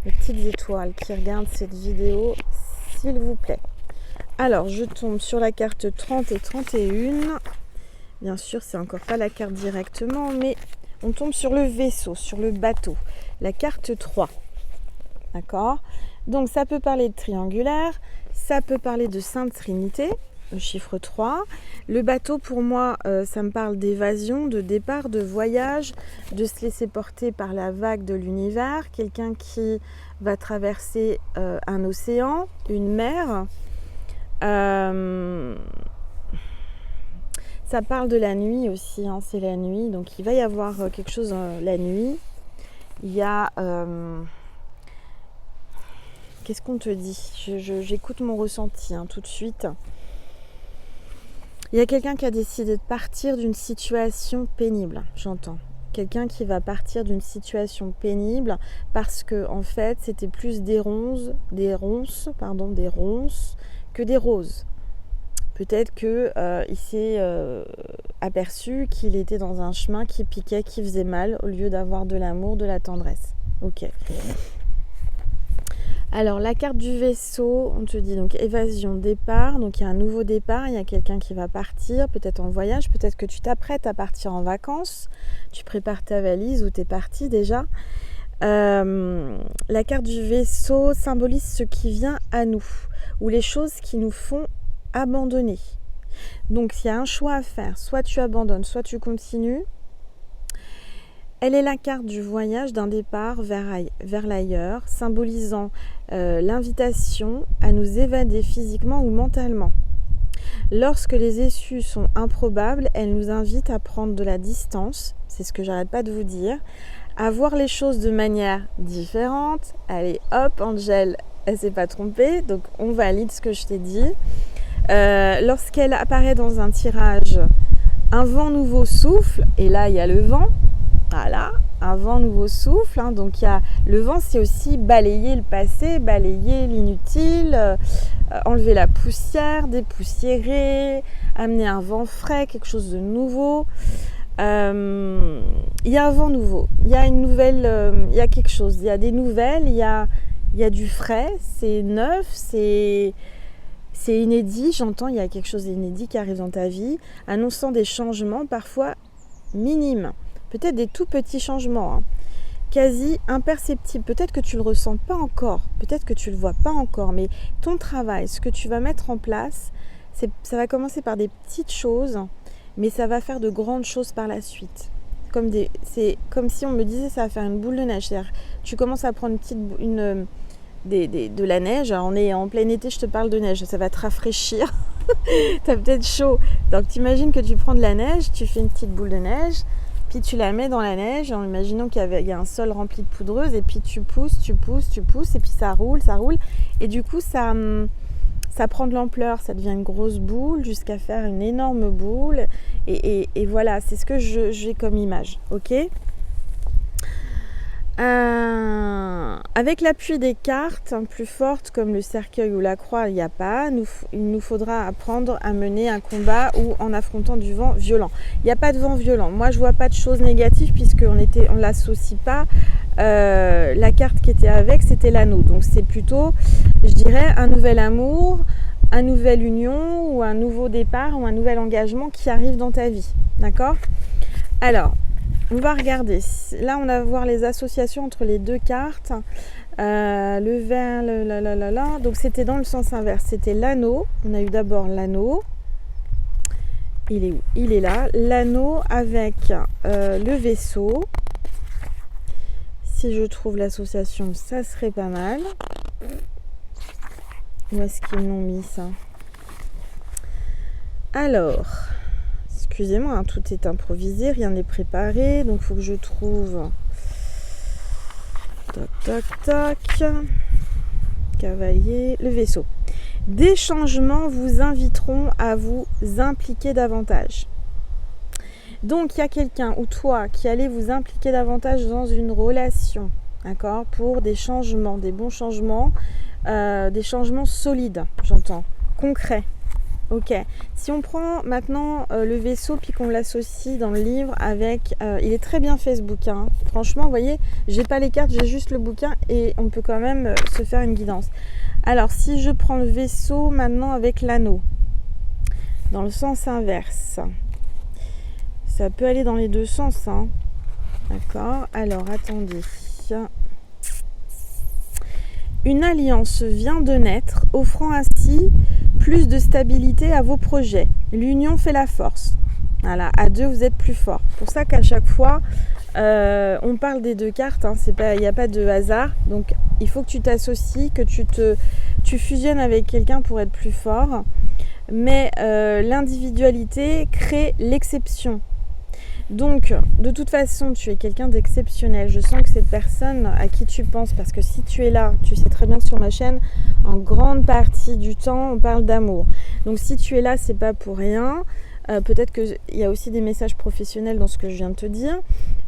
les petites étoiles qui regardent cette vidéo, s'il vous plaît. Alors, je tombe sur la carte 30 et 31. Bien sûr, c'est encore pas la carte directement, mais on tombe sur le vaisseau, sur le bateau. La carte 3. D'accord ? Donc, ça peut parler de triangulaire, ça peut parler de Sainte Trinité, le chiffre 3. Le bateau, pour moi, ça me parle d'évasion, de départ, de voyage, de se laisser porter par la vague de l'univers. Quelqu'un qui va traverser un océan, une mer. Ça parle de la nuit aussi, hein, c'est la nuit. Donc, il va y avoir quelque chose la nuit. Il y a... qu'est-ce qu'on te dit ? J'écoute mon ressenti tout de suite. Il y a quelqu'un qui a décidé de partir d'une situation pénible, j'entends. Quelqu'un qui va partir d'une situation pénible parce que en fait c'était plus des ronces que des roses. Peut-être qu'il s'est aperçu qu'il était dans un chemin qui piquait, qui faisait mal, au lieu d'avoir de l'amour, de la tendresse. Ok. Alors la carte du vaisseau, on te dit donc évasion, départ, donc il y a un nouveau départ, il y a quelqu'un qui va partir, peut-être en voyage, peut-être que tu t'apprêtes à partir en vacances, tu prépares ta valise ou t'es parti déjà. La carte du vaisseau symbolise ce qui vient à nous, ou les choses qui nous font abandonner. Donc il y a un choix à faire, soit tu abandonnes, soit tu continues. Elle est la carte du voyage, d'un départ vers l'ailleurs, symbolisant l'invitation à nous évader physiquement ou mentalement. Lorsque les issues sont improbables, elle nous invite à prendre de la distance, c'est ce que j'arrête pas de vous dire, à voir les choses de manière différente. Allez hop, Angel, elle s'est pas trompée, donc on valide ce que je t'ai dit. Lorsqu'elle apparaît dans un tirage, un vent nouveau souffle, et là il y a le vent. Voilà, un vent nouveau souffle, hein, donc il y a le vent, c'est aussi balayer le passé, balayer l'inutile, enlever la poussière, dépoussiérer, amener un vent frais, quelque chose de nouveau. Il y a un vent nouveau, il y a une nouvelle, il y a quelque chose, il y a des nouvelles, il y a du frais, c'est neuf, c'est inédit, j'entends, il y a quelque chose d'inédit qui arrive dans ta vie, annonçant des changements parfois minimes. Peut-être des tout petits changements, hein, quasi imperceptibles. Peut-être que tu ne le ressens pas encore, peut-être que tu ne le vois pas encore, mais ton travail, ce que tu vas mettre en place, ça va commencer par des petites choses, mais ça va faire de grandes choses par la suite. C'est comme si on me disait ça va faire une boule de neige. C'est-à-dire, tu commences à prendre de la neige. Alors, on est en plein été, je te parle de neige, ça va te rafraîchir. Tu as peut-être chaud. Donc tu imagines que tu prends de la neige, tu fais une petite boule de neige, puis tu la mets dans la neige en imaginant qu'il y a un sol rempli de poudreuse, et puis tu pousses, et puis ça roule, et du coup ça prend de l'ampleur, ça devient une grosse boule jusqu'à faire une énorme boule, et voilà, c'est ce que j'ai comme image, ok. Avec l'appui des cartes plus fortes comme le cercueil ou la croix, il nous faudra apprendre à mener un combat ou en affrontant du vent violent. Il n'y a pas de vent violent. Moi, je vois pas de choses négatives puisqu'on l'associe pas. La carte qui était avec, c'était l'anneau. Donc c'est plutôt, je dirais, un nouvel amour, une nouvelle union ou un nouveau départ ou un nouvel engagement qui arrive dans ta vie. D'accord ? Alors, on va regarder. Là, on va voir les associations entre les deux cartes. Le vert, donc c'était dans le sens inverse. C'était l'anneau. On a eu d'abord l'anneau. Il est où ? Il est là. L'anneau avec le vaisseau. Si je trouve l'association, ça serait pas mal. Où est-ce qu'ils l'ont mis ça ? Alors... Excusez-moi, hein, tout est improvisé, rien n'est préparé, donc il faut que je trouve... Toc. Cavalier, le vaisseau. Des changements vous inviteront à vous impliquer davantage. Donc il y a quelqu'un ou toi qui allez vous impliquer davantage dans une relation, d'accord, pour des changements, des bons changements, des changements solides, j'entends, concrets. Ok, si on prend maintenant le vaisseau puis qu'on l'associe dans le livre avec... il est très bien fait ce bouquin. Franchement, vous voyez, j'ai pas les cartes, j'ai juste le bouquin et on peut quand même se faire une guidance. Alors, si je prends le vaisseau maintenant avec l'anneau, dans le sens inverse, ça peut aller dans les deux sens, hein. D'accord, alors attendez. Une alliance vient de naître, offrant ainsi plus de stabilité à vos projets. L'union fait la force. Voilà, à deux, vous êtes plus fort. C'est pour ça qu'à chaque fois, on parle des deux cartes. Hein, il n'y a pas de hasard. Donc, il faut que tu t'associes, que tu fusionnes avec quelqu'un pour être plus fort. Mais l'individualité crée l'exception. Donc, de toute façon, tu es quelqu'un d'exceptionnel. Je sens que cette personne à qui tu penses, parce que si tu es là, tu sais très bien que sur ma chaîne, En grande partie du temps, on parle d'amour. Donc si tu es là, c'est pas pour rien. Peut-être qu'il y a aussi des messages professionnels dans ce que je viens de te dire.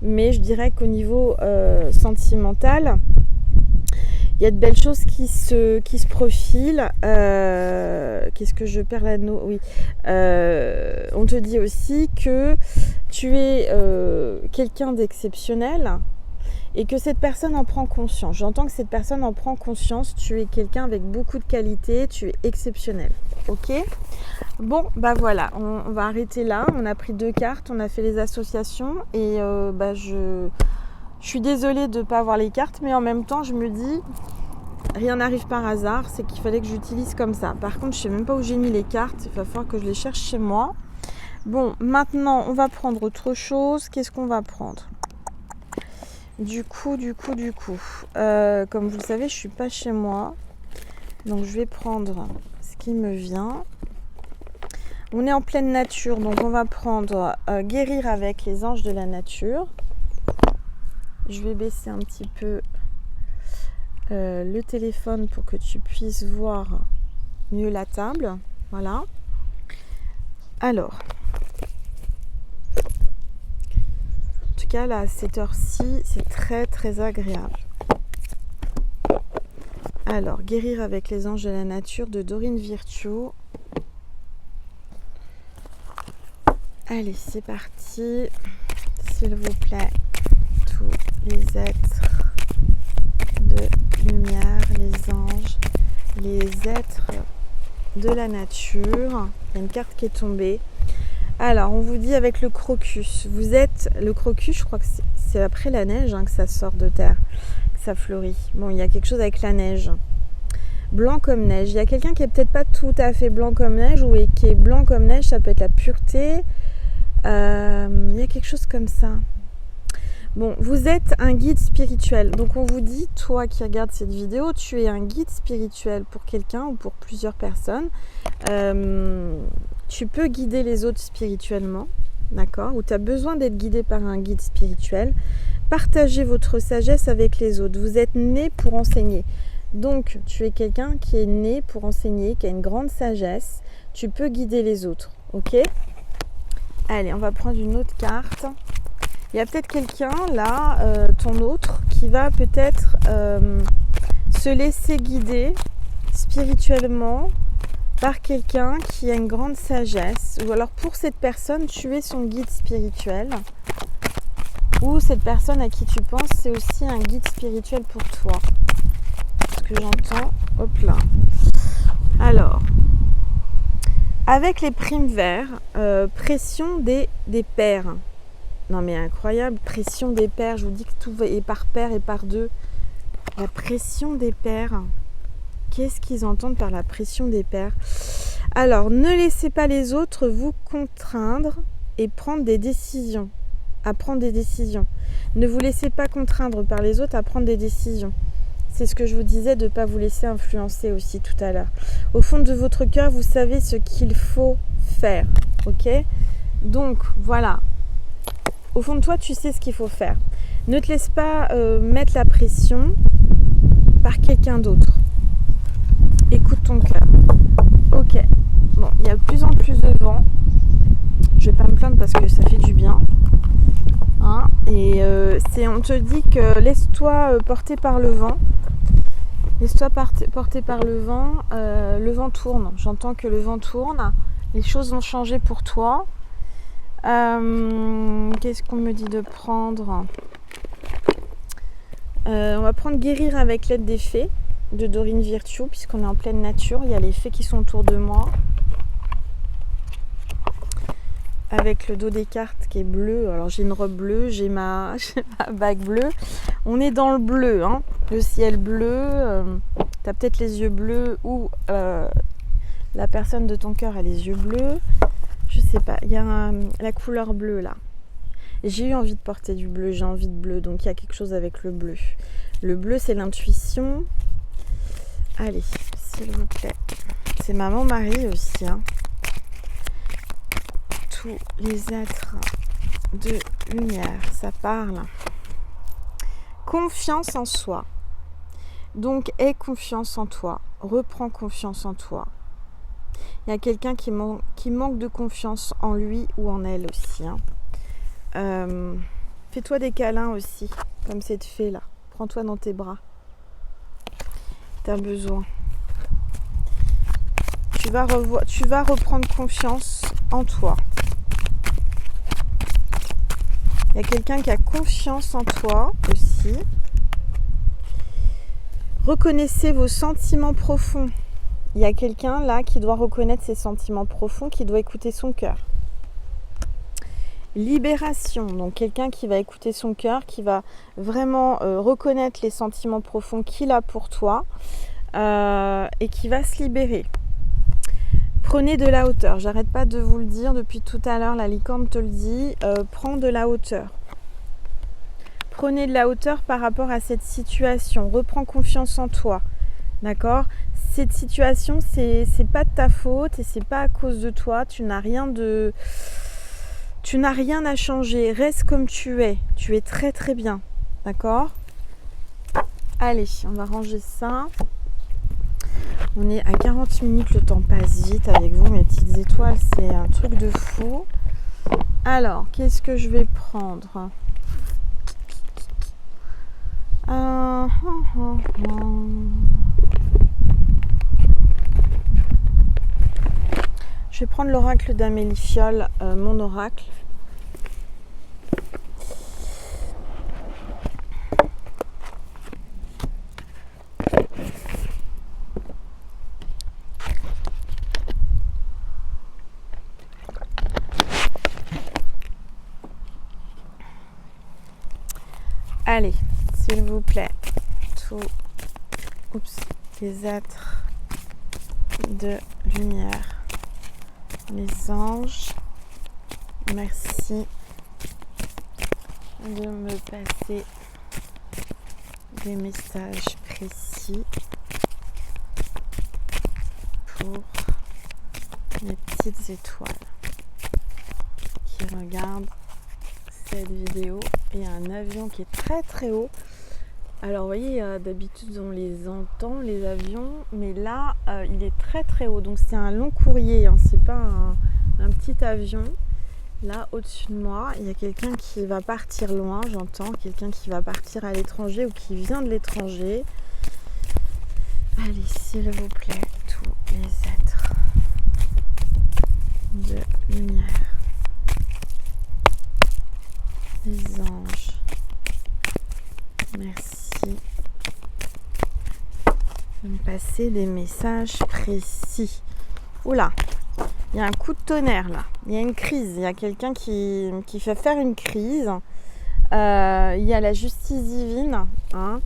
Mais je dirais qu'au niveau sentimental, il y a de belles choses qui se profilent. Qu'est-ce que je perds l'anneau? Oui. On te dit aussi que tu es quelqu'un d'exceptionnel et que cette personne en prend conscience. J'entends que cette personne en prend conscience. Tu es quelqu'un avec beaucoup de qualité. Tu es exceptionnel. Ok? Bon, bah voilà. On va arrêter là. On a pris 2 cartes. On a fait les associations. Et je suis désolée de ne pas avoir les cartes. Mais en même temps, je me dis... Rien n'arrive par hasard, c'est qu'il fallait que j'utilise comme ça. Par contre, je ne sais même pas où j'ai mis les cartes. Il va falloir que je les cherche chez moi. Bon, maintenant, on va prendre autre chose. Qu'est-ce qu'on va prendre ? Du coup. Comme vous le savez, je ne suis pas chez moi. Donc, je vais prendre ce qui me vient. On est en pleine nature. Donc, on va prendre guérir avec les anges de la nature. Je vais baisser un petit peu... le téléphone pour que tu puisses voir mieux la table. Voilà. Alors, en tout cas là à cette heure-ci, c'est très très agréable. Alors, guérir avec les anges de la nature de Dorine Virtue. Allez, c'est parti. S'il vous plaît, tous les êtres de lumière, les anges, les êtres de la nature. Il y a une carte qui est tombée. Alors, on vous dit avec le crocus. Vous êtes le crocus, je crois que c'est après la neige que ça sort de terre, que ça fleurit. Bon, il y a quelque chose avec la neige. Blanc comme neige. Il y a quelqu'un qui est peut-être pas tout à fait blanc comme neige ou qui est blanc comme neige. Ça peut être la pureté. Il y a quelque chose comme ça. Bon, vous êtes un guide spirituel. Donc on vous dit, toi qui regardes cette vidéo, tu es un guide spirituel pour quelqu'un ou pour plusieurs personnes. Tu peux guider les autres spirituellement, d'accord ? Ou tu as besoin d'être guidé par un guide spirituel. Partagez votre sagesse avec les autres. Vous êtes né pour enseigner. Donc tu es quelqu'un qui est né pour enseigner, qui a une grande sagesse. Tu peux guider les autres, ok ? Allez, on va prendre une autre carte. Il y a peut-être quelqu'un là, ton autre, qui va peut-être se laisser guider spirituellement par quelqu'un qui a une grande sagesse. Ou alors pour cette personne, tu es son guide spirituel. Ou cette personne à qui tu penses, c'est aussi un guide spirituel pour toi. Ce que j'entends, hop là. Alors, avec les primes verts, pression des pairs. Non mais incroyable, pression des pairs, je vous dis que tout est par paire et par deux. La pression des pairs. Qu'est-ce qu'ils entendent par la pression des pairs ? Alors, ne laissez pas les autres vous contraindre et prendre des décisions. À prendre des décisions. Ne vous laissez pas contraindre par les autres à prendre des décisions. C'est ce que je vous disais de ne pas vous laisser influencer aussi tout à l'heure. Au fond de votre cœur, vous savez ce qu'il faut faire. Ok ? Donc, voilà. Au fond de toi, tu sais ce qu'il faut faire. Ne te laisse pas mettre la pression par quelqu'un d'autre. Écoute ton cœur. Ok. Bon, il y a de plus en plus de vent. Je vais pas me plaindre parce que ça fait du bien. Hein, et on te dit que laisse-toi porter par le vent. Laisse-toi porter par le vent. Le vent tourne. J'entends que le vent tourne. Les choses vont changer pour toi. Qu'est-ce qu'on me dit de prendre ? On va prendre guérir avec l'aide des fées de Dorine Virtue, puisqu'on est en pleine nature. Il y a les fées qui sont autour de moi. Avec le dos des cartes qui est bleu. Alors j'ai une robe bleue, j'ai ma bague bleue. On est dans le bleu, hein. Le ciel bleu. Tu as peut-être les yeux bleus ou la personne de ton cœur a les yeux bleus. Je sais pas, il y a la couleur bleue là. J'ai eu envie de porter du bleu, j'ai envie de bleu, donc il y a quelque chose avec le bleu. Le bleu, c'est l'intuition. Allez, s'il vous plaît. C'est maman Marie aussi, hein. Tous les êtres de lumière, ça parle. Confiance en soi. Donc, aie confiance en toi. Reprends confiance en toi. Il y a quelqu'un qui manque de confiance en lui ou en elle aussi. Fais-toi des câlins aussi, comme cette fée là. Prends-toi dans tes bras. Tu as besoin. Tu vas reprendre confiance en toi. Il y a quelqu'un qui a confiance en toi aussi. Reconnaissez vos sentiments profonds. Il y a quelqu'un là qui doit reconnaître ses sentiments profonds, qui doit écouter son cœur. Libération, donc quelqu'un qui va écouter son cœur, qui va vraiment reconnaître les sentiments profonds qu'il a pour toi et qui va se libérer. Prenez de la hauteur, j'arrête pas de vous le dire depuis tout à l'heure, la licorne te le dit, prends de la hauteur. Prenez de la hauteur par rapport à cette situation, reprends confiance en toi, d'accord ? Cette situation, c'est pas de ta faute et c'est pas à cause de toi, tu n'as rien à changer, reste comme tu es très très bien, d'accord ? Allez, on va ranger ça. On est à 40 minutes, le temps passe vite avec vous, mes petites étoiles, c'est un truc de fou. Alors, qu'est-ce que je vais prendre ? Je vais prendre l'oracle d'Amélie Fiol, mon oracle. Allez, s'il vous plaît, les êtres de lumière, les anges, merci de me passer des messages précis pour mes petites étoiles qui regardent cette vidéo. Il y a un avion qui est très très haut. Alors vous voyez, d'habitude on les entend les avions, mais là il est très très haut, donc c'est un long courrier, hein. C'est pas un petit avion. Là au-dessus de moi, il y a quelqu'un qui va partir loin, j'entends, quelqu'un qui va partir à l'étranger ou qui vient de l'étranger. Allez, s'il vous plaît, tous les êtres de lumière, les anges, merci de me passer des messages précis. Oula, il y a un coup de tonnerre là, il y a une crise, il y a quelqu'un qui fait faire une crise, il y a la justice divine, hein.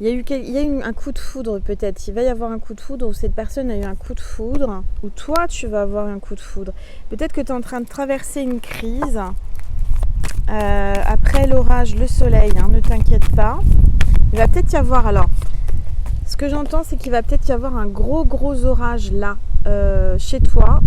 Il y a eu un coup de foudre peut-être, il va y avoir un coup de foudre ou cette personne a eu un coup de foudre ou toi tu vas avoir un coup de foudre. Peut-être que tu es en train de traverser une crise. Après l'orage, le soleil, hein, ne t'inquiète pas. Il va peut-être y avoir, alors, ce que j'entends, c'est qu'il va peut-être y avoir un gros orage là, chez toi,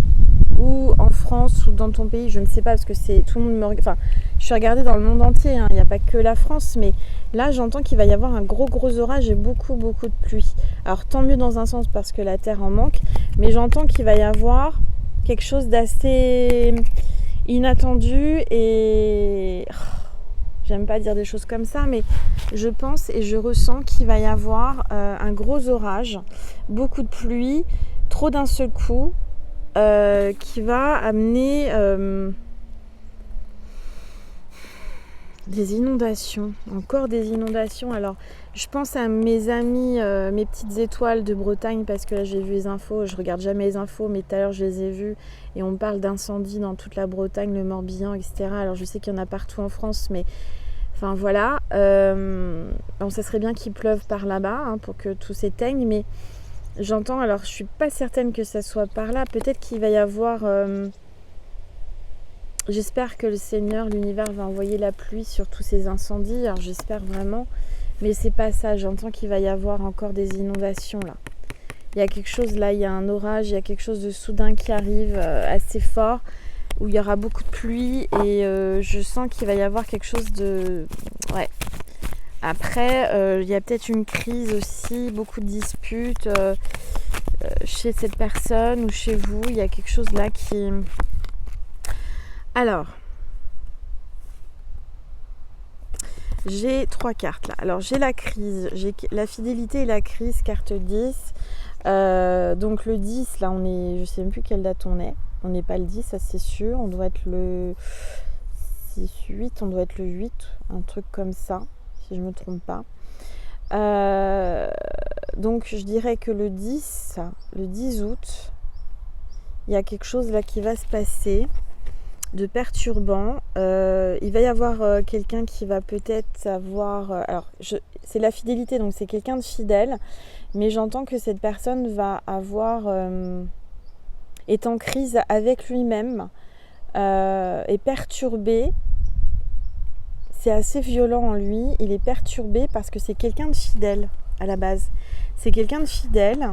ou en France, ou dans ton pays, je ne sais pas, parce que c'est tout le monde me regarde. Enfin, je suis regardée dans le monde entier, hein, il n'y a pas que la France, mais là, j'entends qu'il va y avoir un gros orage et beaucoup de pluie. Alors, tant mieux dans un sens, parce que la terre en manque, mais j'entends qu'il va y avoir quelque chose d'assez inattendu et j'aime pas dire des choses comme ça, mais je pense et je ressens qu'il va y avoir un gros orage, beaucoup de pluie, trop d'un seul coup, qui va amener des inondations, encore des inondations. Alors je pense à mes amis, mes petites étoiles de Bretagne, parce que là j'ai vu les infos, je regarde jamais les infos, mais tout à l'heure je les ai vues et on parle d'incendies dans toute la Bretagne, le Morbihan, etc. Alors je sais qu'il y en a partout en France, mais enfin voilà, bon, ça serait bien qu'il pleuve par là-bas, hein, pour que tout s'éteigne, mais j'entends, alors je suis pas certaine que ça soit par là, peut-être qu'il va y avoir... J'espère que le Seigneur, l'univers va envoyer la pluie sur tous ces incendies, alors j'espère vraiment, mais c'est pas ça, j'entends qu'il va y avoir encore des inondations là. Il y a quelque chose là, il y a un orage, il y a quelque chose de soudain qui arrive assez fort, où il y aura beaucoup de pluie et je sens qu'il va y avoir quelque chose de... Ouais. Après, il y a peut-être une crise aussi, beaucoup de disputes chez cette personne ou chez vous. Il y a quelque chose là qui... Alors, j'ai 3 cartes là. Alors, j'ai la crise, j'ai la fidélité et la crise, carte 10. Donc le 10, là, on est... Je sais même plus quelle date on est. On n'est pas le 10, ça c'est sûr. On doit être le 6, 8, on doit être le 8, un truc comme ça, si je ne me trompe pas. Donc je dirais que le 10 août, il y a quelque chose là qui va se passer de perturbant. Il va y avoir quelqu'un qui va peut-être avoir... c'est la fidélité, donc c'est quelqu'un de fidèle, mais j'entends que cette personne va avoir... est en crise avec lui-même, est perturbé. C'est assez violent en lui, il est perturbé parce que c'est quelqu'un de fidèle à la base. C'est quelqu'un de fidèle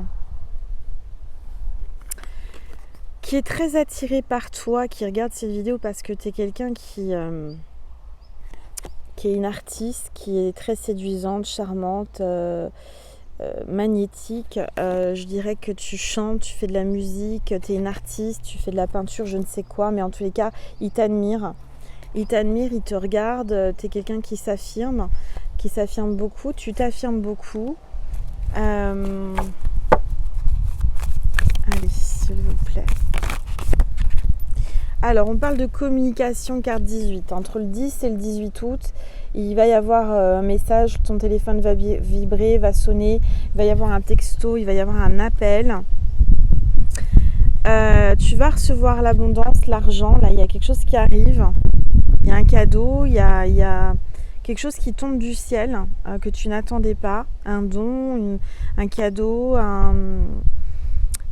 qui est très attiré par toi, qui regarde cette vidéo parce que tu es quelqu'un qui est une artiste, qui est très séduisante, charmante, magnétique. Je dirais que tu chantes, tu fais de la musique, tu es une artiste, tu fais de la peinture, je ne sais quoi, mais en tous les cas, il t'admire. Il t'admire, il te regarde, tu es quelqu'un qui s'affirme beaucoup, tu t'affirmes beaucoup. Allez, s'il vous plaît. Alors, on parle de communication, carte 18. Entre le 10 et le 18 août, il va y avoir un message, ton téléphone va vibrer, va sonner, il va y avoir un texto, il va y avoir un appel. Tu vas recevoir l'abondance, l'argent, là, il y a quelque chose qui arrive. Il y a un cadeau, il y a quelque chose qui tombe du ciel que tu n'attendais pas, un don, un cadeau,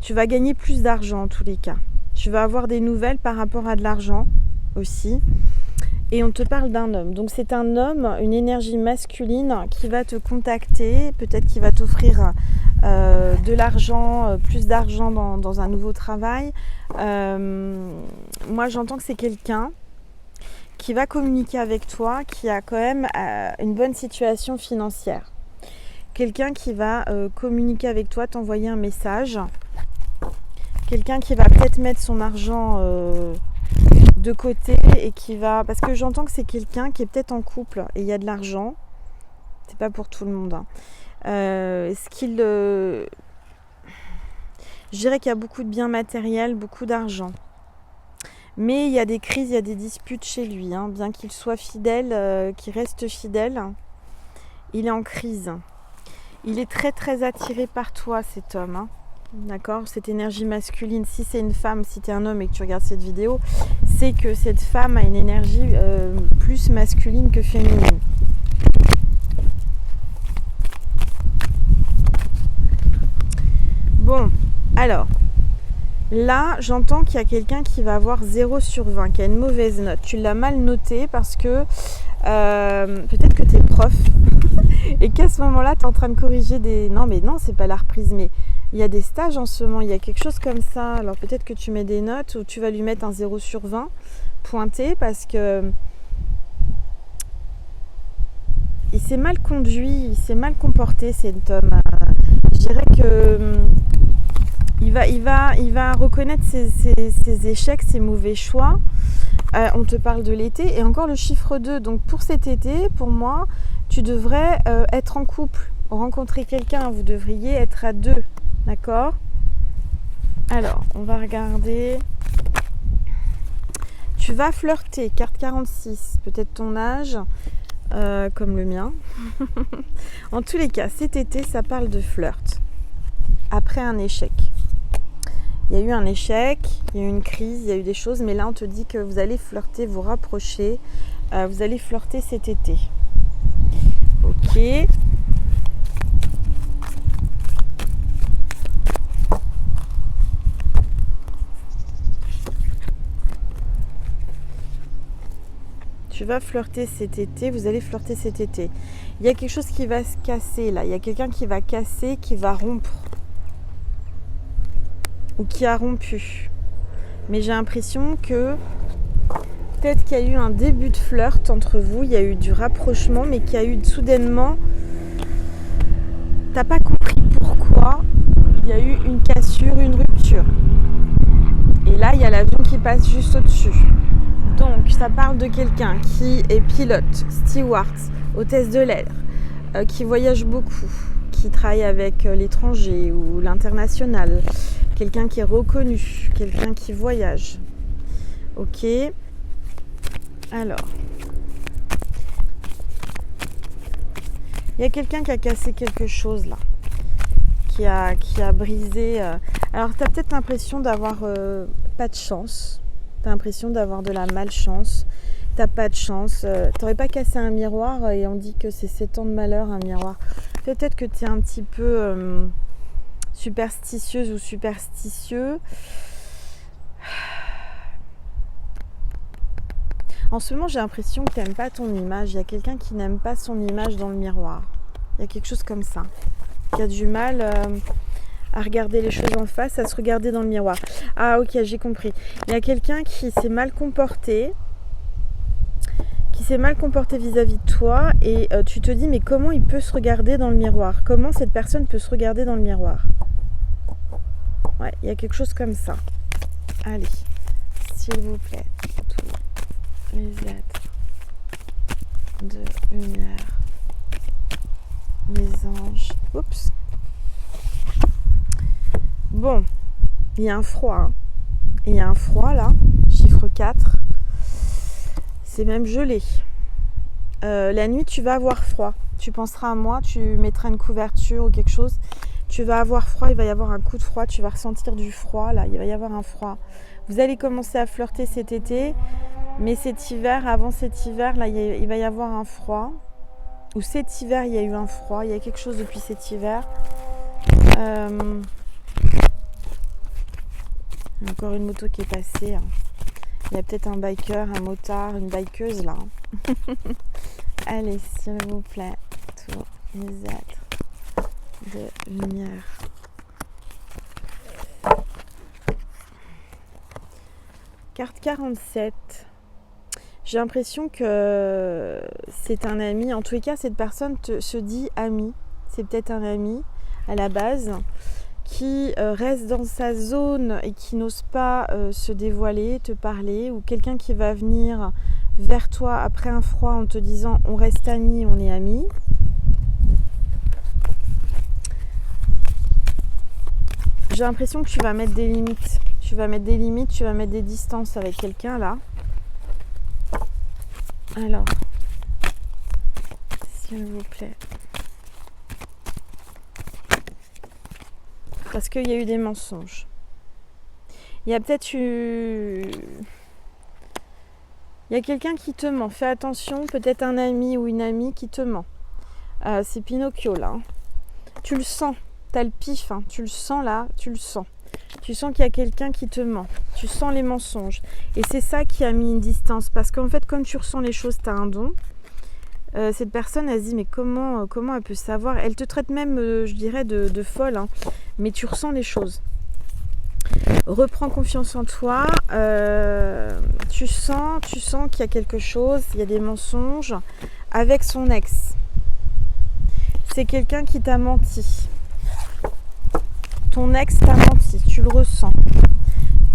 tu vas gagner plus d'argent en tous les cas. Tu vas avoir des nouvelles par rapport à de l'argent aussi. Et on te parle d'un homme. Donc c'est un homme, une énergie masculine qui va te contacter, peut-être qu'il va t'offrir de l'argent, plus d'argent dans un nouveau travail. Moi j'entends que c'est quelqu'un qui va communiquer avec toi, qui a quand même une bonne situation financière. Quelqu'un qui va communiquer avec toi, t'envoyer un message. Quelqu'un qui va peut-être mettre son argent de côté et qui va... Parce que j'entends que c'est quelqu'un qui est peut-être en couple et il y a de l'argent. C'est pas pour tout le monde. Hein. Je dirais qu'il y a beaucoup de biens matériels, beaucoup d'argent. Mais il y a des crises, il y a des disputes chez lui. Hein. Bien qu'il soit fidèle, qu'il reste fidèle, il est en crise. Il est très très attiré par toi, cet homme. Hein. D'accord ? Cette énergie masculine, si c'est une femme, si tu es un homme et que tu regardes cette vidéo, c'est que cette femme a une énergie plus masculine que féminine. Bon, alors... Là, j'entends qu'il y a quelqu'un qui va avoir 0 sur 20, qui a une mauvaise note. Tu l'as mal noté parce que peut-être que tu es prof et qu'à ce moment-là, tu es en train de corriger des... Non, mais non, c'est pas la reprise, mais il y a des stages en ce moment, il y a quelque chose comme ça. Alors peut-être que tu mets des notes ou tu vas lui mettre un 0 sur 20 pointé parce que il s'est mal conduit, il s'est mal comporté, cet homme. Je dirais que... Il va reconnaître ses échecs, ses mauvais choix. On te parle de l'été et encore le chiffre 2. Donc pour cet été, pour moi, tu devrais être en couple, rencontrer quelqu'un. Vous devriez être à 2. D'accord ? Alors, on va regarder. Tu vas flirter, carte 46. Peut-être ton âge, comme le mien. En tous les cas, cet été, ça parle de flirt. Après un échec. Il y a eu un échec, il y a eu une crise, il y a eu des choses, mais là on te dit que vous allez flirter, vous rapprocher, vous allez flirter cet été. Ok. Tu vas flirter cet été, vous allez flirter cet été. Il y a quelque chose qui va se casser là, il y a quelqu'un qui va casser, qui va rompre. Ou qui a rompu. Mais j'ai l'impression que Peut-être qu'il y a eu un début de flirt entre vous, il y a eu du rapprochement, mais qu'il y a eu soudainement, t'as pas compris pourquoi, il y a eu une cassure, une rupture. Et là, il y a l'avion qui passe juste au-dessus. Donc, ça parle de quelqu'un qui est pilote, steward, hôtesse de l'air, qui voyage beaucoup, qui travaille avec l'étranger ou l'international, quelqu'un qui est reconnu, quelqu'un qui voyage. Ok. Alors, il y a quelqu'un qui a cassé quelque chose là, qui a brisé. Alors, tu as peut-être l'impression d'avoir pas de chance, tu as l'impression d'avoir de la malchance, t'as pas de chance. T'aurais pas cassé un miroir et on dit que c'est 7 ans de malheur un miroir. Peut-être que tu es un petit peu superstitieuse ou superstitieux. En ce moment, j'ai l'impression que tu n'aimes pas ton image. Il y a quelqu'un qui n'aime pas son image dans le miroir. Il y a quelque chose comme ça. Qui a du mal à regarder les choses en face, à se regarder dans le miroir. Ah ok, j'ai compris. Il y a quelqu'un qui s'est mal comporté, vis-à-vis de toi et tu te dis mais comment il peut se regarder dans le miroir? Comment cette personne peut se regarder dans le miroir? Ouais, il y a quelque chose comme ça. Allez, s'il vous plaît, tous les êtres de lumière, les anges. Oups. Bon, il y a un froid. Hein. Il y a un froid là, chiffre 4. C'est même gelé. La nuit, tu vas avoir froid. Tu penseras à moi, tu mettras une couverture ou quelque chose. Tu vas avoir froid, il va y avoir un coup de froid. Tu vas ressentir du froid, là. Il va y avoir un froid. Vous allez commencer à flirter cet été. Mais cet hiver, avant cet hiver, là, il va y avoir un froid. Ou cet hiver, il y a eu un froid. Il y a quelque chose depuis cet hiver. Encore une moto qui est passée. Il y a peut-être un biker, un motard, une bikeuse là. Allez, s'il vous plaît, tous les êtres de lumière. Carte 47. J'ai l'impression que c'est un ami. En tous les cas, cette personne se dit ami. C'est peut-être un ami à la base qui reste dans sa zone et qui n'ose pas se dévoiler, te parler, ou quelqu'un qui va venir vers toi après un froid en te disant on reste amis, on est amis. J'ai l'impression que tu vas mettre des limites. Tu vas mettre des distances avec quelqu'un là. Alors, s'il vous plaît. Parce qu'il y a eu des mensonges. Il y a peut-être eu... Il y a quelqu'un qui te ment. Fais attention, peut-être un ami ou une amie qui te ment. C'est Pinocchio là. Tu le sens. T'as le pif. Hein. Tu le sens là. Tu le sens. Tu sens qu'il y a quelqu'un qui te ment. Tu sens les mensonges. Et c'est ça qui a mis une distance. Parce qu'en fait, comme tu ressens les choses, t'as un don. Cette personne, elle se dit mais comment elle peut savoir? Elle te traite même, je dirais, de folle. Hein. Mais tu ressens les choses. Reprends confiance en toi. Tu sens qu'il y a quelque chose. Il y a des mensonges avec son ex. C'est quelqu'un qui t'a menti. Ton ex t'a menti. Tu le ressens.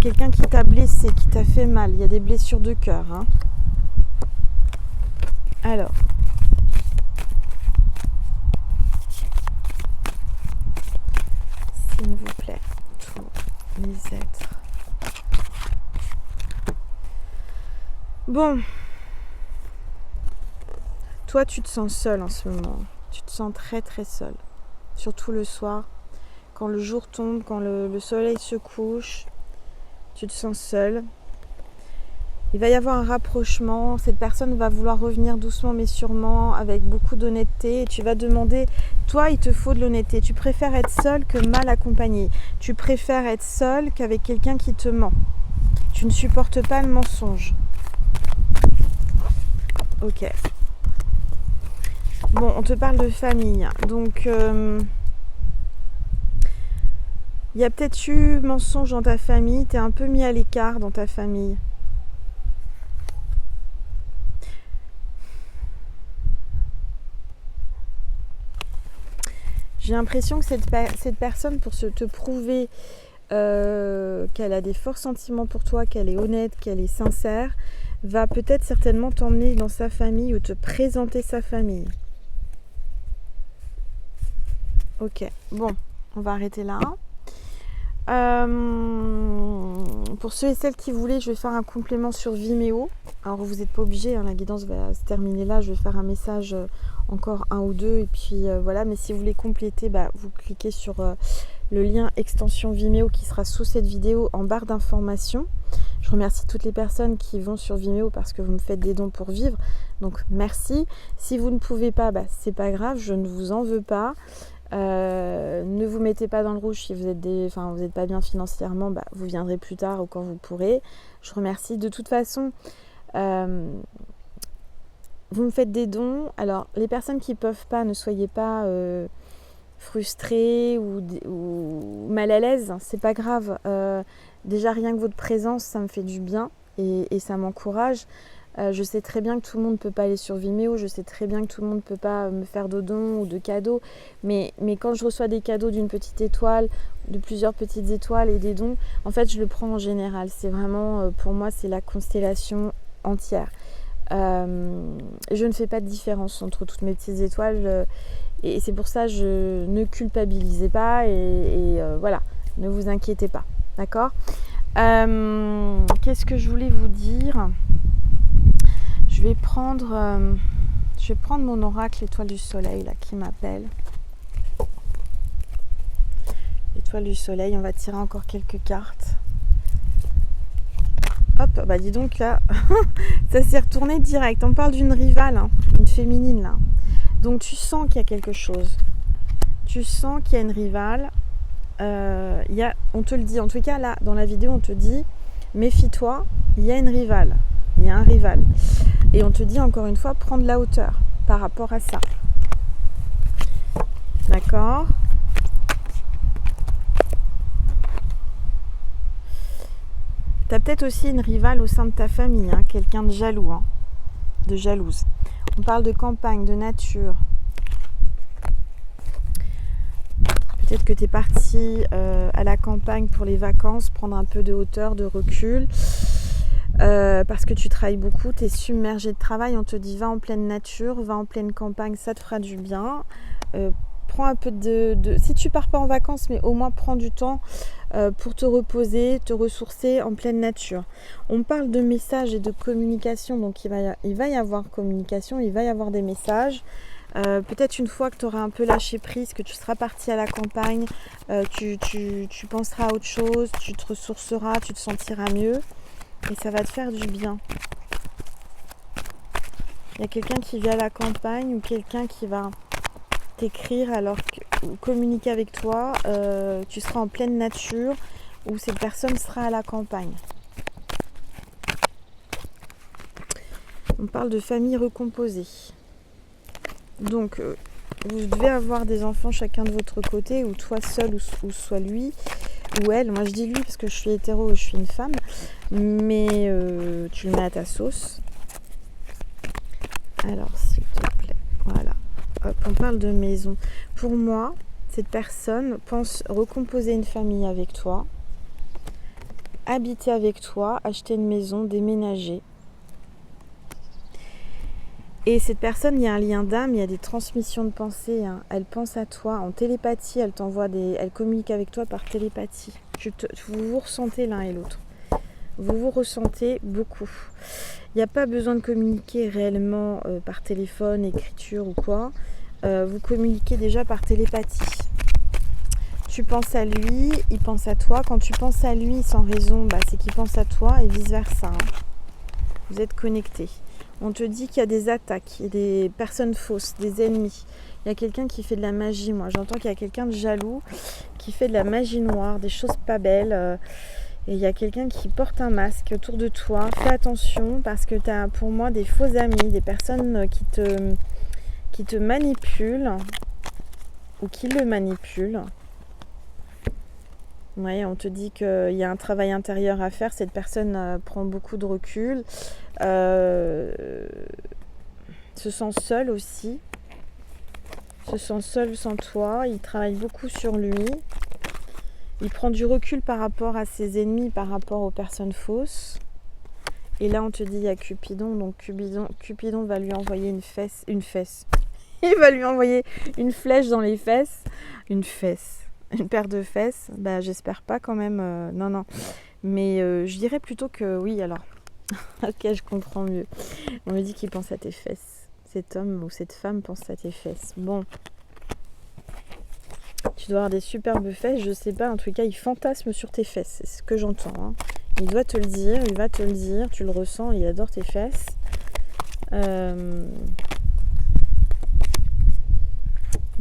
Quelqu'un qui t'a blessé, qui t'a fait mal. Il y a des blessures de cœur. Hein. Alors. S'il vous plaît, tous les êtres. Bon. Toi, tu te sens seul en ce moment. Tu te sens très très seul. Surtout le soir. Quand le jour tombe, quand le soleil se couche. Tu te sens seul. Il va y avoir un rapprochement. Cette personne va vouloir revenir doucement mais sûrement, avec beaucoup d'honnêteté. Et tu vas demander, toi, il te faut de l'honnêteté. Tu préfères être seul que mal accompagné. Tu préfères être seul qu'avec quelqu'un qui te ment. Tu ne supportes pas le mensonge. Ok. Bon, on te parle de famille. Donc, il y a peut-être eu mensonge dans ta famille. Tu es un peu mis à l'écart dans ta famille. J'ai l'impression que cette personne, pour te prouver qu'elle a des forts sentiments pour toi, qu'elle est honnête, qu'elle est sincère, va peut-être certainement t'emmener dans sa famille ou te présenter sa famille. Ok, bon, on va arrêter là. Pour ceux et celles qui voulaient, je vais faire un complément sur Vimeo. Alors vous n'êtes pas obligé, hein, la guidance va se terminer là. Je vais faire un message encore un ou deux et puis voilà. Mais si vous voulez compléter, vous cliquez sur le lien extension Vimeo qui sera sous cette vidéo en barre d'informations. Je remercie toutes les personnes qui vont sur Vimeo parce que vous me faites des dons pour vivre. Donc merci. Si vous ne pouvez pas, c'est pas grave, je ne vous en veux pas. Ne vous mettez pas dans le rouge si vous êtes pas bien financièrement, vous viendrez plus tard ou quand vous pourrez. Je remercie. De toute façon, vous me faites des dons. Alors les personnes qui peuvent pas, ne soyez pas frustrés ou mal à l'aise, c'est pas grave. Déjà rien que votre présence, ça me fait du bien et ça m'encourage. Je sais très bien que tout le monde ne peut pas aller sur Vimeo, je sais très bien que tout le monde ne peut pas me faire de dons ou de cadeaux, mais quand je reçois des cadeaux d'une petite étoile, de plusieurs petites étoiles et des dons, en fait je le prends en général. C'est vraiment, pour moi, c'est la constellation entière. Je ne fais pas de différence entre toutes mes petites étoiles et c'est pour ça je ne culpabilisez pas et voilà, ne vous inquiétez pas, d'accord. Qu'est-ce que je voulais vous dire? Je vais prendre mon oracle étoile du soleil là qui m'appelle. Étoile du soleil, on va tirer encore quelques cartes. Hop, dis donc là, ça s'est retourné direct. On parle d'une rivale, hein, une féminine là. Donc tu sens qu'il y a quelque chose. Tu sens qu'il y a une rivale. On te le dit, en tout cas là, dans la vidéo, on te dit, méfie-toi, il y a une rivale. Il y a un rival. Et on te dit encore une fois, prendre la hauteur par rapport à ça. D'accord ? Tu as peut-être aussi une rivale au sein de ta famille, hein, quelqu'un de jaloux, hein, de jalouse. On parle de campagne, de nature. Peut-être que tu es parti à la campagne pour les vacances, prendre un peu de hauteur, de recul. Parce que tu travailles beaucoup, tu es submergé de travail, on te dit va en pleine nature, va en pleine campagne, ça te fera du bien. Prends un peu si tu pars pas en vacances, mais au moins prends du temps pour te reposer, te ressourcer en pleine nature. On parle de messages et de communication, donc il va y avoir communication, il va y avoir des messages. Peut-être une fois que tu auras un peu lâché prise, que tu seras parti à la campagne, tu penseras à autre chose, tu te ressourceras, tu te sentiras mieux. Et ça va te faire du bien. Il y a quelqu'un qui vit à la campagne ou quelqu'un qui va t'écrire ou communiquer avec toi. Tu seras en pleine nature ou cette personne sera à la campagne. On parle de famille recomposée. Donc, vous devez avoir des enfants chacun de votre côté, ou toi seul ou soit lui. Ou elle, moi je dis lui parce que je suis hétéro, je suis une femme, mais tu le mets à ta sauce. Alors s'il te plaît, voilà. Hop, on parle de maison. Pour moi, cette personne pense recomposer une famille avec toi, habiter avec toi, acheter une maison, déménager. Et cette personne, il y a un lien d'âme, il y a des transmissions de pensée. Hein. Elle pense à toi en télépathie, elle communique avec toi par télépathie. Vous vous ressentez l'un et l'autre. Vous vous ressentez beaucoup. Il n'y a pas besoin de communiquer réellement par téléphone, écriture ou quoi. Vous communiquez déjà par télépathie. Tu penses à lui, il pense à toi. Quand tu penses à lui sans raison, c'est qu'il pense à toi et vice versa. Hein. Vous êtes connectés. On te dit qu'il y a des attaques, il y a des personnes fausses, des ennemis. Il y a quelqu'un qui fait de la magie. Moi, j'entends qu'il y a quelqu'un de jaloux qui fait de la magie noire, des choses pas belles. Et il y a quelqu'un qui porte un masque autour de toi. Fais attention parce que tu as pour moi des faux amis, des personnes qui te manipulent ou qui le manipulent. Ouais, on te dit qu'il y a un travail intérieur à faire. Cette personne prend beaucoup de recul. Se sent seule aussi. se sent seul sans toi, il travaille beaucoup sur lui, il prend du recul par rapport à ses ennemis, par rapport aux personnes fausses. Et là on te dit il y a Cupidon, donc Cupidon va lui envoyer une fesse. Il va lui envoyer une flèche dans les fesses. Une paire de fesses. Bah j'espère pas quand même, non. Mais je dirais plutôt que oui alors. Ok, je comprends mieux. On me dit qu'il pense à tes fesses. Cet homme ou cette femme pense à tes fesses. Bon. Tu dois avoir des superbes fesses, je sais pas, en tout cas il fantasme sur tes fesses, c'est ce que j'entends. Hein. Il doit te le dire, il va te le dire, tu le ressens, il adore tes fesses.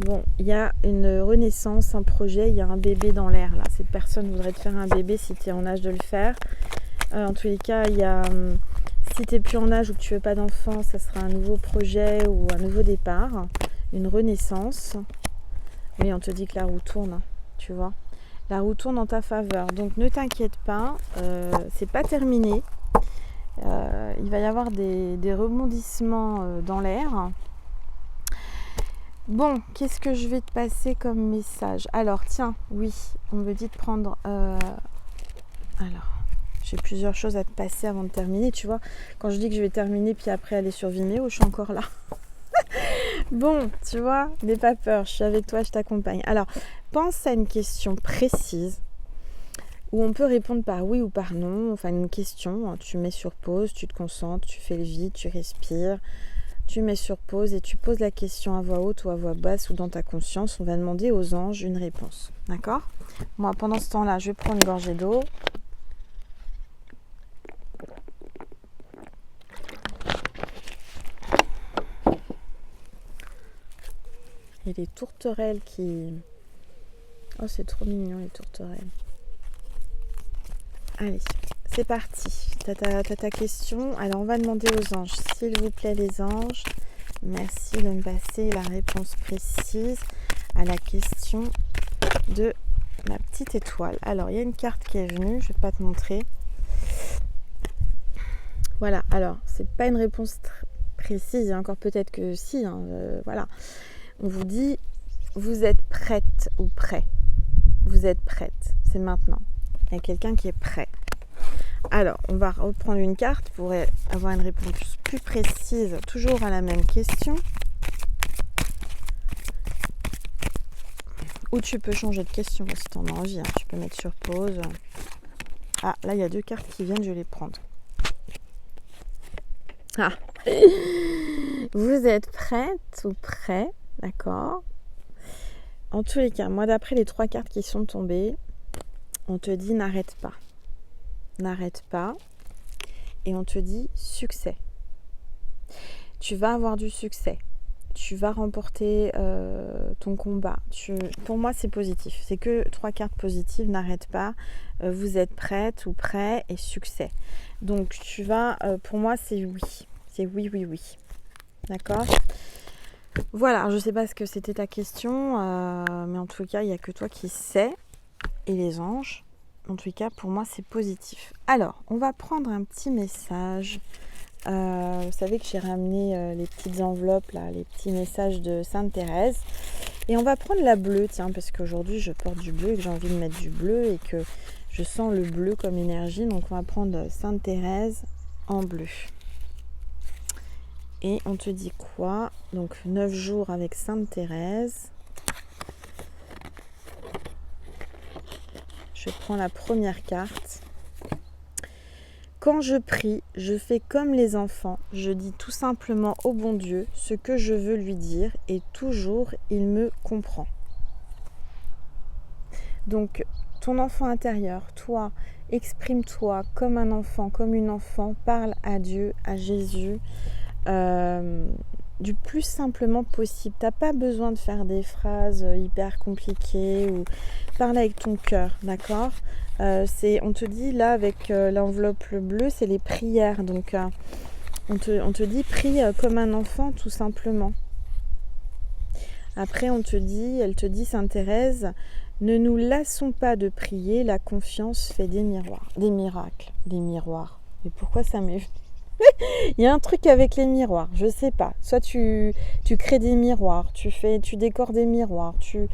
Bon, il y a une renaissance, un projet, il y a un bébé dans l'air là. Cette personne voudrait te faire un bébé si tu es en âge de le faire. En tous les cas, il y a, si tu n'es plus en âge ou que tu veux pas d'enfant, ça sera un nouveau projet ou un nouveau départ, une renaissance. Mais on te dit que la roue tourne, tu vois. La roue tourne en ta faveur. Donc ne t'inquiète pas, c'est pas terminé. Il va y avoir des rebondissements dans l'air. Bon, qu'est-ce que je vais te passer comme message? Alors, tiens, oui, on me dit de prendre... Alors, j'ai plusieurs choses à te passer avant de terminer, tu vois. Quand je dis que je vais terminer, puis après aller sur Vimeo, je suis encore là. Bon, tu vois, n'aie pas peur, je suis avec toi, je t'accompagne. Alors, pense à une question précise où on peut répondre par oui ou par non. Enfin, une question, hein, tu mets sur pause, tu te concentres, tu fais le vide, tu respires. Tu mets sur pause et tu poses la question à voix haute ou à voix basse ou dans ta conscience. On va demander aux anges une réponse. D'accord? Moi, pendant ce temps-là, je vais prendre une gorgée d'eau. Et les tourterelles qui... Oh, c'est trop mignon, les tourterelles. Allez, c'est parti. T'as ta question. Alors, on va demander aux anges. S'il vous plaît, les anges, merci de me passer la réponse précise à la question de la petite étoile. Alors, il y a une carte qui est venue. Je ne vais pas te montrer. Voilà. Alors, c'est pas une réponse précise. Et encore peut-être que si. Hein, voilà. On vous dit, vous êtes prête ou prêt. Vous êtes prête. C'est maintenant. Il y a quelqu'un qui est prêt. Alors, on va reprendre une carte pour avoir une réponse plus précise, toujours à la même question. Ou tu peux changer de question si tu en as envie. Hein. Tu peux mettre sur pause. Ah, là, il y a 2 cartes qui viennent, je vais les prendre. Ah, vous êtes prête ou prêt, d'accord? En tous les cas, moi, d'après les 3 cartes qui sont tombées, on te dit n'arrête pas. N'arrête pas. Et on te dit succès. Tu vas avoir du succès. Tu vas remporter ton combat. Pour moi, c'est positif. C'est que 3 cartes positives. N'arrête pas. Vous êtes prête ou prêt et succès. Donc, tu vas... pour moi, c'est oui. C'est oui, oui, oui. D'accord ? Voilà. Je ne sais pas ce que c'était ta question. Mais en tout cas, il n'y a que toi qui sais. Et les anges. En tout cas, pour moi, c'est positif. Alors, on va prendre un petit message. Vous savez que j'ai ramené les petites enveloppes, là, les petits messages de Sainte Thérèse. Et on va prendre la bleue, tiens, parce qu'aujourd'hui, je porte du bleu et que j'ai envie de mettre du bleu et que je sens le bleu comme énergie. Donc, on va prendre Sainte Thérèse en bleu. Et on te dit quoi? Donc, 9 jours avec Sainte Thérèse. Je prends la première carte. Quand je prie, je fais comme les enfants. Je dis tout simplement au bon Dieu ce que je veux lui dire et toujours il me comprend. Donc, ton enfant intérieur, toi, exprime-toi comme un enfant, comme une enfant. Parle à Dieu, à Jésus, du plus simplement possible. Tu n'as pas besoin de faire des phrases hyper compliquées ou parle avec ton cœur, d'accord? On te dit là avec l'enveloppe bleue, c'est les prières. Donc on te dit prie comme un enfant tout simplement. Après elle te dit Sainte Thérèse, ne nous lassons pas de prier, la confiance fait des miracles. Des miroirs. Mais pourquoi ça m'est Il y a un truc avec les miroirs, je sais pas. Soit tu crées des miroirs, tu décores des miroirs, il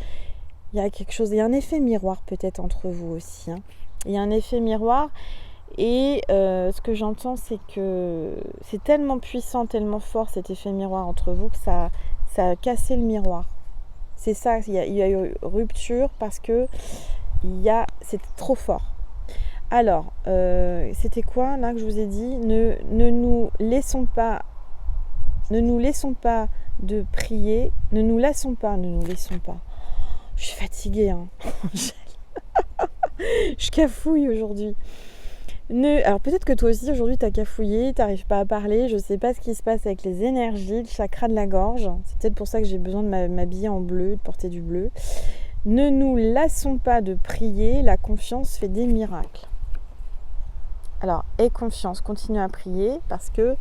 y a quelque chose, il y a un effet miroir peut-être entre vous aussi. Hein. Il y a un effet miroir et ce que j'entends, c'est que c'est tellement puissant, tellement fort cet effet miroir entre vous que ça a cassé le miroir. C'est ça, il y a eu rupture parce que c'était trop fort. Alors, c'était quoi là que je vous ai dit ? Ne nous laissons pas de prier. Ne nous laissons pas. Je suis fatiguée, hein. Je cafouille aujourd'hui. Alors peut-être que toi aussi aujourd'hui t'as cafouillé, t'arrives pas à parler, je sais pas ce qui se passe avec les énergies, le chakra de la gorge. C'est peut-être pour ça que j'ai besoin de m'habiller en bleu, de porter du bleu. Ne nous lassons pas de prier, la confiance fait des miracles. Alors, aie confiance, continue à prier parce que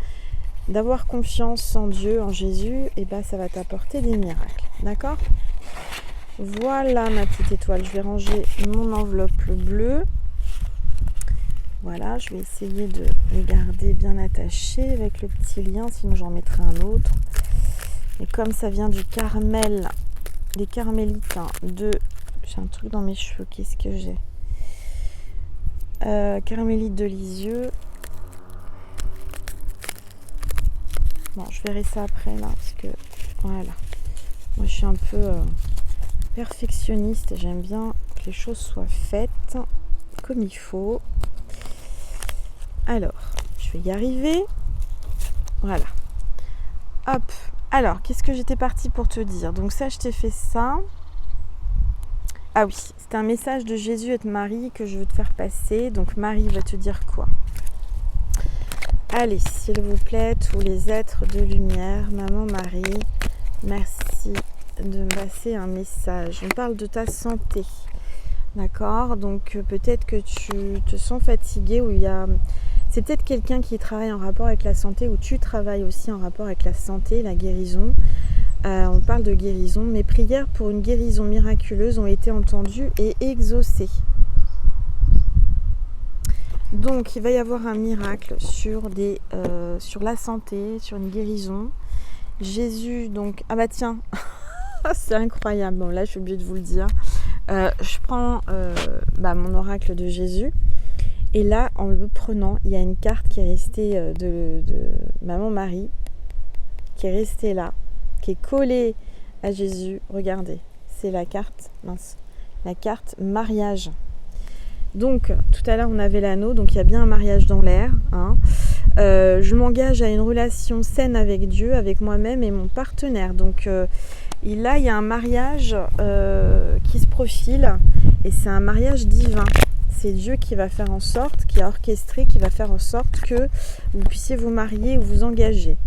d'avoir confiance en Dieu, en Jésus, ça va t'apporter des miracles. D'accord ? Voilà ma petite étoile. Je vais ranger mon enveloppe bleue. Voilà, je vais essayer de les garder bien attachés avec le petit lien, sinon j'en mettrai un autre. Et comme ça vient du Carmel, des carmélites, j'ai un truc dans mes cheveux, qu'est-ce que j'ai ? Carmélite de Lisieux. Bon, je verrai ça après là, parce que voilà. Moi, je suis un peu perfectionniste. J'aime bien que les choses soient faites comme il faut. Alors, je vais y arriver. Voilà. Hop. Alors, qu'est-ce que j'étais partie pour te dire ? Donc ça, je t'ai fait ça. Ah oui, c'est un message de Jésus et de Marie que je veux te faire passer. Donc Marie va te dire quoi ? Allez, s'il vous plaît, tous les êtres de lumière, Maman Marie, merci de me passer un message. On parle de ta santé, d'accord ? Donc peut-être que tu te sens fatigué ou c'est peut-être quelqu'un qui travaille en rapport avec la santé ou tu travailles aussi en rapport avec la santé, la guérison. On parle de guérison. Mes prières pour une guérison miraculeuse ont été entendues et exaucées. Donc, il va y avoir un miracle sur la santé, sur une guérison. Jésus, donc... Ah bah tiens, c'est incroyable. Bon, là, je suis obligée de vous le dire. Je prends mon oracle de Jésus. Et là, en le prenant, il y a une carte qui est restée de Maman Marie, qui est restée là, qui est collée à Jésus. Regardez, c'est la carte mariage. Donc, tout à l'heure, on avait l'anneau, donc il y a bien un mariage dans l'air. Hein. Je m'engage à une relation saine avec Dieu, avec moi-même et mon partenaire. Donc, là, il y a un mariage qui se profile et c'est un mariage divin. C'est Dieu qui va faire en sorte, qui a orchestré, qui va faire en sorte que vous puissiez vous marier ou vous engager.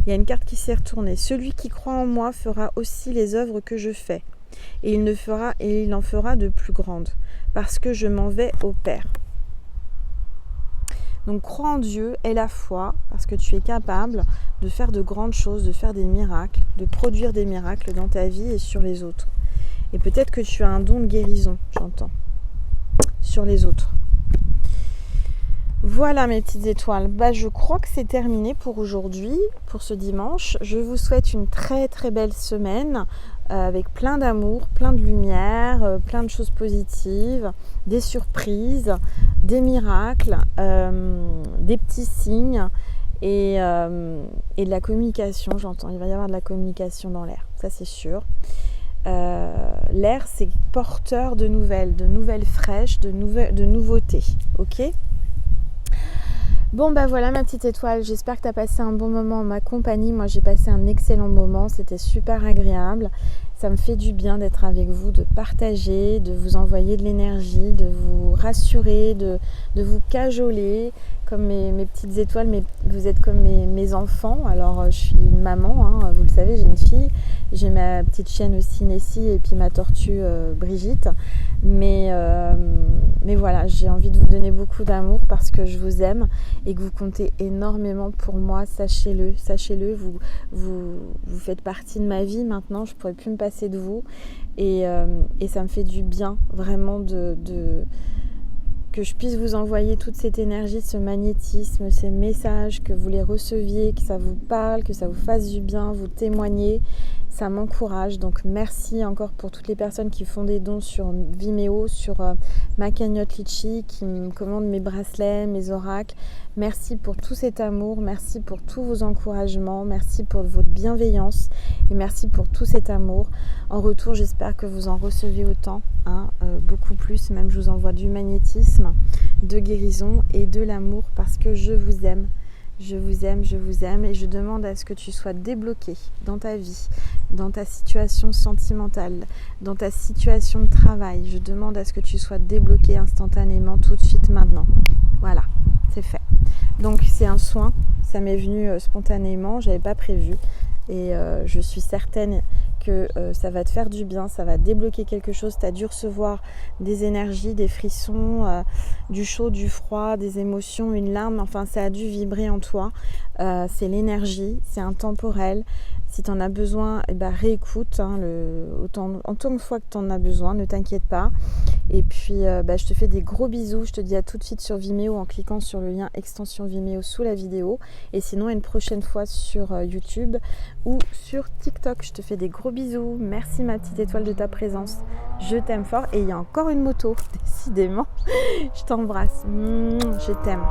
Il y a une carte qui s'est retournée. Celui qui croit en moi fera aussi les œuvres que je fais. Et il en fera de plus grandes, parce que je m'en vais au Père. Donc crois en Dieu, aie la foi, parce que tu es capable de faire de grandes choses, de faire des miracles, de produire des miracles dans ta vie et sur les autres. Et peut-être que tu as un don de guérison, j'entends, sur les autres. Voilà mes petites étoiles, je crois que c'est terminé pour aujourd'hui, pour ce dimanche. Je vous souhaite une très très belle semaine avec plein d'amour, plein de lumière, plein de choses positives, des surprises, des miracles, des petits signes et de la communication, j'entends. Il va y avoir de la communication dans l'air, ça c'est sûr. L'air c'est porteur de nouvelles fraîches, de nouveautés, ok ? Bon voilà ma petite étoile, j'espère que tu as passé un bon moment en ma compagnie. Moi j'ai passé un excellent moment, c'était super agréable. Ça me fait du bien d'être avec vous, de partager, de vous envoyer de l'énergie, de vous rassurer, de vous cajoler comme mes petites étoiles, mais vous êtes comme mes enfants. Alors je suis une maman, hein, vous le savez, j'ai une fille, j'ai ma petite chienne aussi Nessie et puis ma tortue Brigitte. Mais voilà, j'ai envie de vous donner beaucoup d'amour parce que je vous aime et que vous comptez énormément pour moi, sachez-le, vous faites partie de ma vie maintenant, je ne pourrais plus me passer de vous et ça me fait du bien vraiment de que je puisse vous envoyer toute cette énergie, ce magnétisme, ces messages, que vous les receviez, que ça vous parle, que ça vous fasse du bien, vous témoigner. Ça m'encourage. Donc merci encore pour toutes les personnes qui font des dons sur Vimeo, sur ma cagnotte Litchi, qui me commandent mes bracelets, mes oracles. Merci pour tout cet amour, merci pour tous vos encouragements, merci pour votre bienveillance et merci pour tout cet amour. En retour, j'espère que vous en recevez autant, beaucoup plus. Même je vous envoie du magnétisme, de guérison et de l'amour parce que je vous aime. Je vous aime, je vous aime et je demande à ce que tu sois débloqué dans ta vie, dans ta situation sentimentale, dans ta situation de travail. Je demande à ce que tu sois débloqué instantanément, tout de suite, maintenant. Voilà, c'est fait. Donc c'est un soin, ça m'est venu spontanément, je n'avais pas prévu et je suis certaine que ça va te faire du bien, ça va débloquer quelque chose. Tu as dû recevoir des énergies, des frissons, du chaud, du froid, des émotions, une larme, enfin ça a dû vibrer en toi. C'est l'énergie, c'est intemporel. Si tu en as besoin, réécoute autant de fois que tu en as besoin, ne t'inquiète pas. Et puis je te fais des gros bisous, je te dis à tout de suite sur Vimeo en cliquant sur le lien extension Vimeo sous la vidéo. Et sinon une prochaine fois sur YouTube ou sur TikTok. Je te fais des gros bisous, merci ma petite étoile de ta présence. Je t'aime fort et il y a encore une moto, décidément. Je t'embrasse, je t'aime.